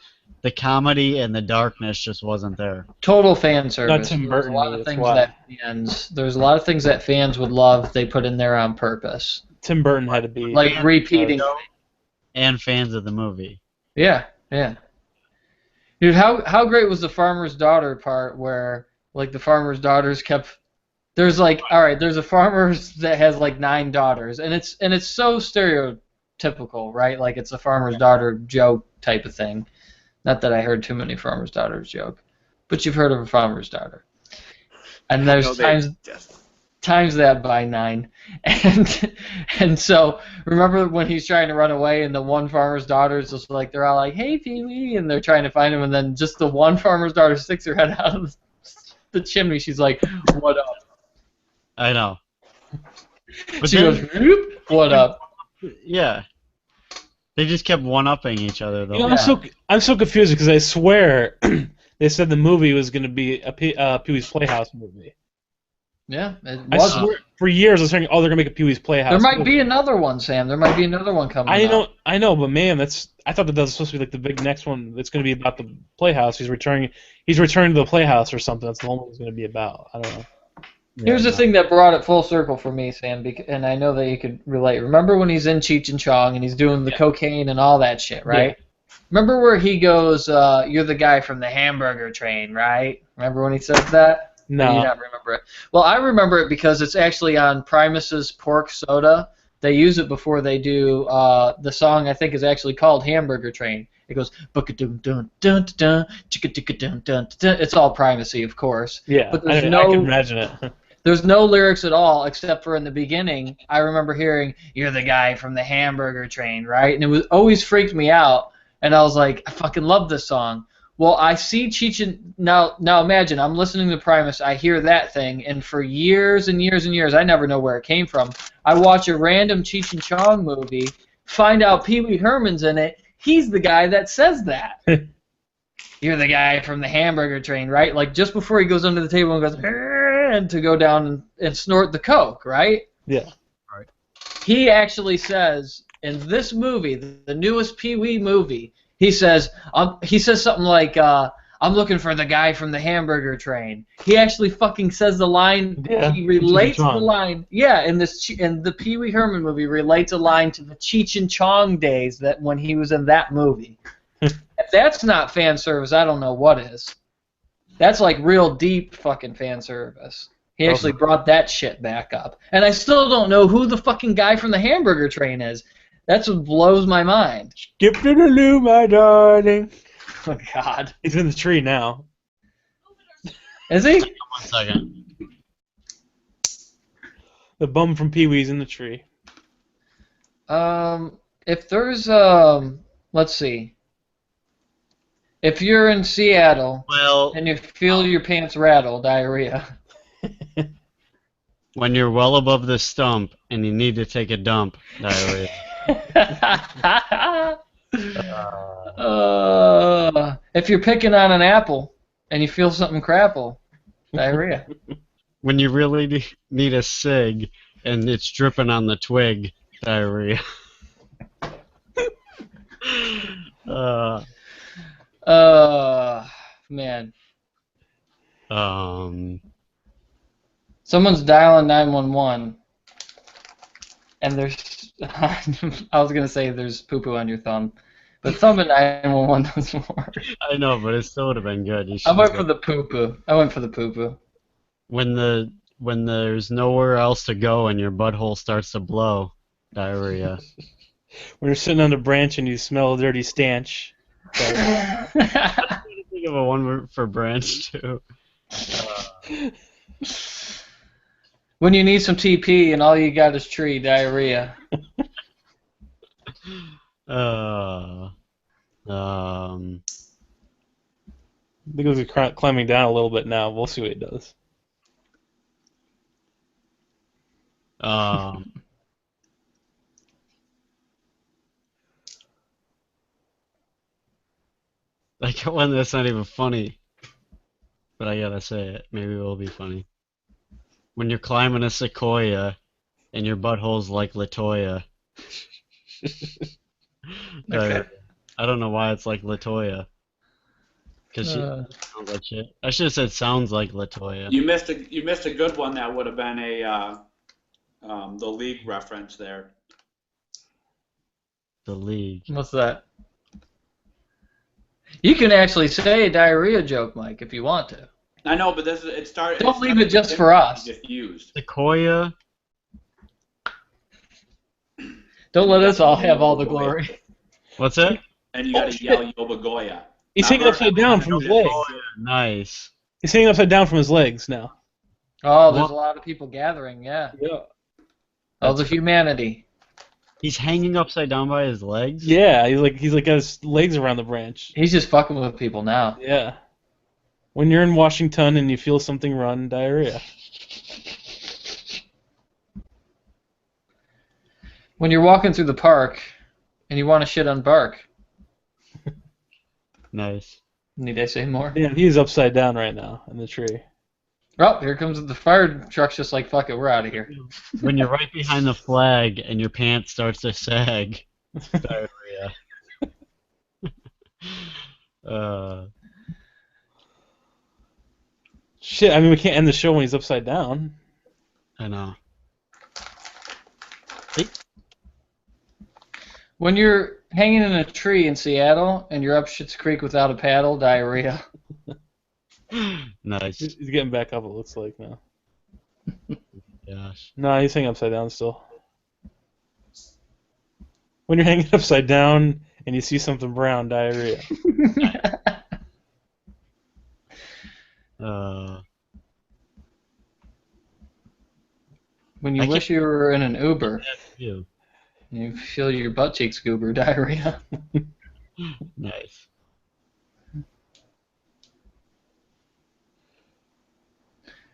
[SPEAKER 1] the comedy and the darkness just wasn't there.
[SPEAKER 3] Total fan service.
[SPEAKER 2] Tim
[SPEAKER 3] There's
[SPEAKER 2] Burton,
[SPEAKER 3] a lot of
[SPEAKER 2] that's
[SPEAKER 3] things
[SPEAKER 2] why.
[SPEAKER 3] that there's a lot of things that fans would love. They put in there on purpose,
[SPEAKER 2] Tim Burton had to be
[SPEAKER 3] like repeating.
[SPEAKER 1] And fans of the movie.
[SPEAKER 3] Yeah, yeah. Dude, how great was the farmer's daughter part where like the farmer's daughters kept there's like all right, there's a farmer that has like 9 daughters and it's so stereotypical, right? Like it's a farmer's daughter joke type of thing. Not that I heard too many farmer's daughters joke, but you've heard of a farmer's daughter. And
[SPEAKER 4] No,
[SPEAKER 3] there's
[SPEAKER 4] they
[SPEAKER 3] times that by 9 and so remember when he's trying to run away and the one farmer's daughter is just like they're all like hey Pee-wee and they're trying to find him and then just the one farmer's daughter sticks her head out of the chimney. She's like what up?
[SPEAKER 1] I know. But
[SPEAKER 3] She
[SPEAKER 1] then-
[SPEAKER 3] goes whoop, what up?
[SPEAKER 1] Yeah. They just kept one-upping each other, though.
[SPEAKER 2] You know,
[SPEAKER 3] Yeah.
[SPEAKER 2] I'm so confused because I swear they said the movie was going to be a Pee-wee's Playhouse movie.
[SPEAKER 3] Yeah, it
[SPEAKER 2] I
[SPEAKER 3] was.
[SPEAKER 2] swear for years I was hearing, oh, they're going to make a Pee-wee's Playhouse.
[SPEAKER 3] There might
[SPEAKER 2] movie.
[SPEAKER 3] be another one, Sam. There might be another one coming.
[SPEAKER 2] I know, but man, I thought that was supposed to be like the big next one. That's going to be about the Playhouse. He's returning to the Playhouse or something. That's the whole one's going to be about. I don't know.
[SPEAKER 3] Here's the thing that brought it full circle for me, Sam, and I know that you could relate. Remember when he's in Cheech and Chong and he's doing the cocaine and all that shit, right? Remember where he goes, you're the guy from the hamburger train, right? Remember when he says that? Or do you
[SPEAKER 2] No.
[SPEAKER 3] not remember it? Well, I remember it because it's actually on Primus's Pork Soda. They use it before they do the song. I think is actually called Hamburger Train. It goes dun dun dun dun chicka dun dun dun. It's all Primacy, of course.
[SPEAKER 2] Yeah,
[SPEAKER 3] But
[SPEAKER 2] I
[SPEAKER 3] there's
[SPEAKER 2] can imagine it.
[SPEAKER 3] There's no lyrics at all except for in the beginning. I remember hearing, "You're the guy from the hamburger train," right? And it was always freaked me out. And I was like, I fucking love this song. Well, I see Cheech and now imagine I'm listening to Primus. I hear that thing, and for years and years and years, I never know where it came from. I watch a random Cheech and Chong movie, find out Pee Wee Herman's in it. He's the guy that says that. You're the guy from the hamburger train, right? Like just before he goes under the table and goes and to go down and snort the coke, right?
[SPEAKER 2] Yeah.
[SPEAKER 1] Right.
[SPEAKER 3] He actually says in this movie, the newest Pee Wee movie, he says something like, "I'm looking for the guy from the hamburger train." He actually fucking says the line.
[SPEAKER 2] Yeah,
[SPEAKER 3] He relates
[SPEAKER 2] Cheech and
[SPEAKER 3] the
[SPEAKER 2] Chong.
[SPEAKER 3] line. Yeah, in the Pee Wee Herman movie, relates a line to the Cheech and Chong days that when he was in that movie. If that's not fan service, I don't know what is. That's like real deep fucking fan service. He actually brought that shit back up. And I still don't know who the fucking guy from the hamburger train is. That's what blows my mind.
[SPEAKER 2] Skip to the loo, my darling.
[SPEAKER 3] Oh, God.
[SPEAKER 2] He's in the tree now.
[SPEAKER 3] Is he?
[SPEAKER 1] 1 second.
[SPEAKER 2] The bum from Pee Wee's in the tree.
[SPEAKER 3] If there's, let's see. If you're in Seattle
[SPEAKER 1] Well,
[SPEAKER 3] and you feel your pants rattle, diarrhea.
[SPEAKER 1] when you're well above the stump and you need to take a dump, diarrhea.
[SPEAKER 3] If you're picking on an apple and you feel something crapple, diarrhea.
[SPEAKER 1] When you really need a cig and it's dripping on the twig, diarrhea.
[SPEAKER 3] Man.
[SPEAKER 1] Um,
[SPEAKER 3] Someone's dialing 911, and there's. I was gonna say there's poo-poo on your thumb, but thumb at 911 doesn't work.
[SPEAKER 1] I know, but it still would have been good. You
[SPEAKER 3] I
[SPEAKER 1] should
[SPEAKER 3] went
[SPEAKER 1] go-
[SPEAKER 3] for the poo-poo. I went for the poo-poo.
[SPEAKER 1] when there's nowhere else to go and your butthole starts to blow, diarrhea.
[SPEAKER 2] When you're sitting on a branch and you smell a dirty stench.
[SPEAKER 1] I think of a one word for branch too.
[SPEAKER 3] When you need some TP and all you got is tree, diarrhea.
[SPEAKER 1] Um,
[SPEAKER 2] I think he's climbing down a little bit now. We'll see what he does.
[SPEAKER 1] like one that's not even funny, but I gotta say it. Maybe it will be funny. When you're climbing a sequoia and your butthole's like Latoya.
[SPEAKER 3] Okay.
[SPEAKER 1] I don't know why it's like Latoya. Because she sounds like shit. I should have said sounds like Latoya.
[SPEAKER 4] You missed a good one that would have been the League reference there.
[SPEAKER 1] The League.
[SPEAKER 3] What's that? You can actually say a diarrhea joke, Mike, if you want to.
[SPEAKER 4] I know, but it started.
[SPEAKER 3] Don't leave it just for us.
[SPEAKER 4] Diffused.
[SPEAKER 1] Sequoia.
[SPEAKER 3] Don't let us all have all the glory.
[SPEAKER 1] What's that?
[SPEAKER 4] And you got to yell Yobagoya.
[SPEAKER 2] He's hanging upside down from his legs.
[SPEAKER 1] Nice.
[SPEAKER 2] He's hanging upside down from his legs now.
[SPEAKER 3] Oh, there's a lot of people gathering, yeah.
[SPEAKER 2] Yeah.
[SPEAKER 3] All the humanity.
[SPEAKER 1] He's hanging upside down by his legs?
[SPEAKER 2] Yeah, he's like got his legs around the branch.
[SPEAKER 3] He's just fucking with people now.
[SPEAKER 2] Yeah. When you're in Washington and you feel something run, diarrhea.
[SPEAKER 3] When you're walking through the park and you want to shit on bark.
[SPEAKER 1] Nice.
[SPEAKER 3] Need I say more?
[SPEAKER 2] Yeah, he's upside down right now in the tree.
[SPEAKER 3] Oh, here comes the fire truck's just like, fuck it, we're out of here.
[SPEAKER 1] When you're right behind the flag and your pants starts to sag. Diarrhea.
[SPEAKER 2] Shit, I mean, we can't end the show when he's upside down.
[SPEAKER 1] I know.
[SPEAKER 3] When you're hanging in a tree in Seattle and you're up Schitt's Creek without a paddle, diarrhea.
[SPEAKER 1] Nice.
[SPEAKER 2] He's getting back up, it looks like now.
[SPEAKER 1] Gosh.
[SPEAKER 2] No, he's hanging upside down still. When you're hanging upside down and you see something brown, diarrhea.
[SPEAKER 3] When you
[SPEAKER 1] I
[SPEAKER 3] wish you were in an Uber,
[SPEAKER 1] That's you.
[SPEAKER 3] and you feel your butt cheeks goober, diarrhea.
[SPEAKER 1] Nice.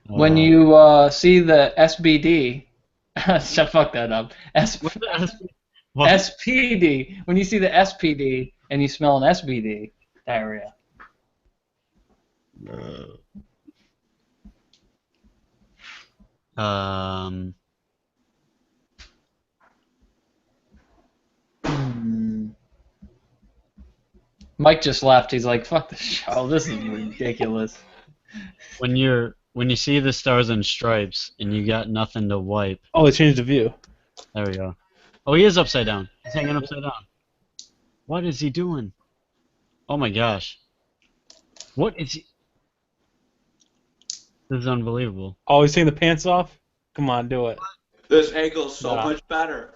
[SPEAKER 3] When you see the SBD Shut fuck that up.
[SPEAKER 1] What's the what?
[SPEAKER 3] SPD. When you see the SPD and you smell an SBD, diarrhea.
[SPEAKER 1] Um.
[SPEAKER 3] Mike just left. He's like, "Fuck the show. This is ridiculous."
[SPEAKER 1] When you see the Stars and Stripes and you got nothing to wipe.
[SPEAKER 2] Oh, it changed the view.
[SPEAKER 1] There we go. Oh, he is upside down. He's hanging upside down. What is he doing? Oh my gosh. What is he? This is unbelievable.
[SPEAKER 2] Oh, he's taking the pants off? Come on, do it.
[SPEAKER 4] This angle's so
[SPEAKER 2] Nah.
[SPEAKER 4] much better.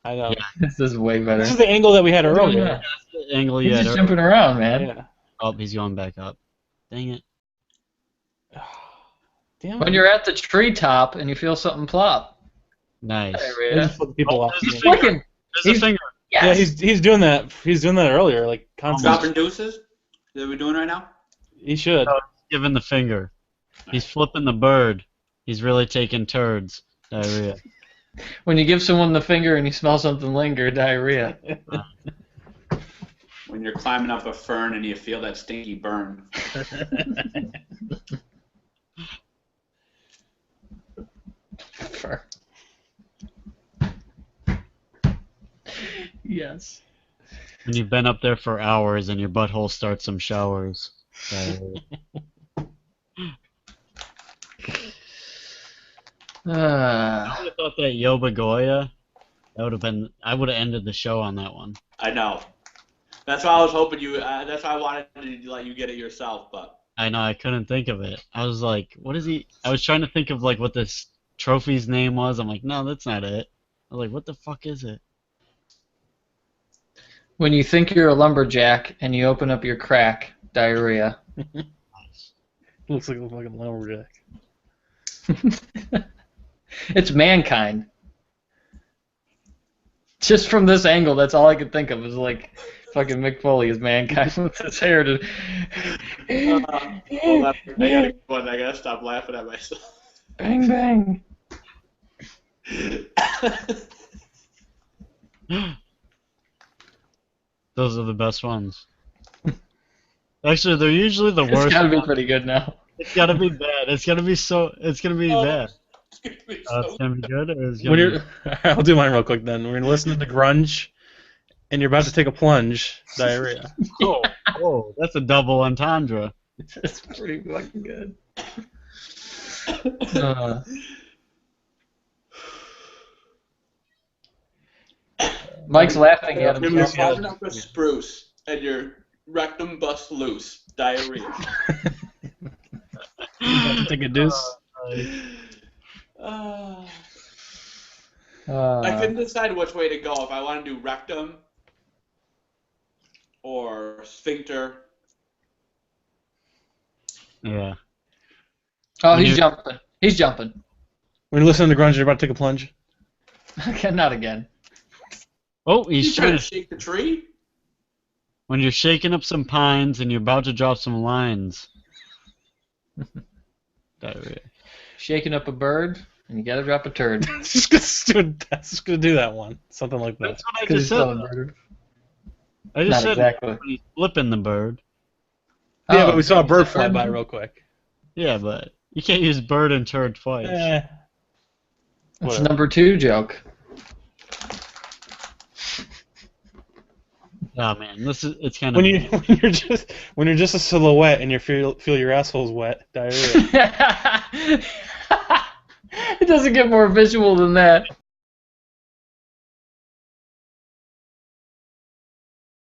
[SPEAKER 2] I know.
[SPEAKER 1] Yeah.
[SPEAKER 3] This is way better.
[SPEAKER 2] This is the angle that we had earlier.
[SPEAKER 3] Yeah.
[SPEAKER 1] That's the angle
[SPEAKER 3] He's
[SPEAKER 1] you had
[SPEAKER 3] just
[SPEAKER 1] earlier.
[SPEAKER 3] jumping around, man.
[SPEAKER 2] Yeah.
[SPEAKER 1] Oh, he's going back up. Dang it.
[SPEAKER 2] Damn
[SPEAKER 3] When
[SPEAKER 2] it.
[SPEAKER 3] you're at the treetop and you feel something plop.
[SPEAKER 1] Nice.
[SPEAKER 2] They
[SPEAKER 3] Diarrhea.
[SPEAKER 2] just flip the people
[SPEAKER 1] Oh,
[SPEAKER 2] off.
[SPEAKER 1] there's
[SPEAKER 3] He's
[SPEAKER 1] a finger.
[SPEAKER 3] flicking.
[SPEAKER 1] There's
[SPEAKER 3] He's-
[SPEAKER 1] a finger.
[SPEAKER 3] Yes.
[SPEAKER 2] Yeah, he's doing that. He's doing that earlier, like constantly.
[SPEAKER 4] Dropping deuces? That we doing right now?
[SPEAKER 2] He should.
[SPEAKER 1] Giving the finger. He's flipping the bird. He's really taking turds. Diarrhea.
[SPEAKER 3] When you give someone the finger and you smell something linger, diarrhea.
[SPEAKER 4] When you're climbing up a fern and you feel that stinky burn.
[SPEAKER 3] Yes.
[SPEAKER 1] When you've been up there for hours and your butthole starts some showers. Diarrhea. I would have thought that Yoba Goya, that would have been. I would have ended the show on that one.
[SPEAKER 4] I know. That's why I was hoping you. That's why I wanted to let you get it yourself, but.
[SPEAKER 1] I know, I couldn't think of it. I was like, what is he? I was trying to think of like what this trophy's name was. I'm like, no, that's not it. I was like, what the fuck is it?
[SPEAKER 3] When you think you're a lumberjack and you open up your crack, diarrhea.
[SPEAKER 2] Looks like a fucking lumberjack.
[SPEAKER 3] It's mankind. Just from this angle, that's all I could think of. Is like fucking Mick Foley is mankind with his hair. To...
[SPEAKER 4] I gotta stop laughing at myself.
[SPEAKER 3] Bang bang.
[SPEAKER 1] Those are the best ones. Actually, they're usually the
[SPEAKER 3] It's
[SPEAKER 1] worst.
[SPEAKER 3] gotta be pretty good now.
[SPEAKER 1] It's gotta be bad. It's gonna be so. It's gonna be bad.
[SPEAKER 4] It's gonna be
[SPEAKER 1] It's
[SPEAKER 4] so-
[SPEAKER 1] gonna be good. Or it's gonna
[SPEAKER 2] When
[SPEAKER 1] be...
[SPEAKER 2] you're, I'll do mine real quick then. When you're listening to grunge, and you're about to take a plunge, diarrhea.
[SPEAKER 1] Oh, that's a double entendre.
[SPEAKER 3] It's pretty fucking good. Mike's laughing at
[SPEAKER 4] You're
[SPEAKER 3] himself.
[SPEAKER 4] climbing up a spruce and your rectum busts loose. Diarrhea.
[SPEAKER 2] About to take a deuce.
[SPEAKER 4] I couldn't decide which way to go. If I want to do rectum or sphincter.
[SPEAKER 1] Yeah.
[SPEAKER 3] Oh,
[SPEAKER 1] When
[SPEAKER 3] he's
[SPEAKER 1] you-
[SPEAKER 3] jumping. He's jumping.
[SPEAKER 2] When you're listening to grunge, you're about to take a plunge.
[SPEAKER 3] Okay, not again.
[SPEAKER 1] Oh,
[SPEAKER 4] You
[SPEAKER 1] he's
[SPEAKER 4] trying
[SPEAKER 1] trying
[SPEAKER 4] to
[SPEAKER 1] to.
[SPEAKER 4] shake the tree?
[SPEAKER 1] When you're shaking up some pines and you're about to drop some lines. Diarrhea.
[SPEAKER 3] Shaking up a bird, and you gotta drop a turd.
[SPEAKER 2] Just gonna do that one. Something like that.
[SPEAKER 1] That's what I
[SPEAKER 3] Because
[SPEAKER 1] just
[SPEAKER 3] he's
[SPEAKER 1] said.
[SPEAKER 3] still a bird.
[SPEAKER 1] I just
[SPEAKER 3] Not
[SPEAKER 1] said
[SPEAKER 3] exactly.
[SPEAKER 1] when he's flipping the bird.
[SPEAKER 2] Yeah,
[SPEAKER 3] Oh,
[SPEAKER 2] but we saw a bird
[SPEAKER 3] is it
[SPEAKER 2] fly by real quick.
[SPEAKER 1] Yeah, but you can't use bird and turd twice.
[SPEAKER 2] Eh.
[SPEAKER 3] That's
[SPEAKER 2] Whatever.
[SPEAKER 3] number 2 joke.
[SPEAKER 1] Oh man, it's kind of.
[SPEAKER 2] When you're just a silhouette and you feel your asshole's wet, diarrhea.
[SPEAKER 3] It doesn't get more visual than that.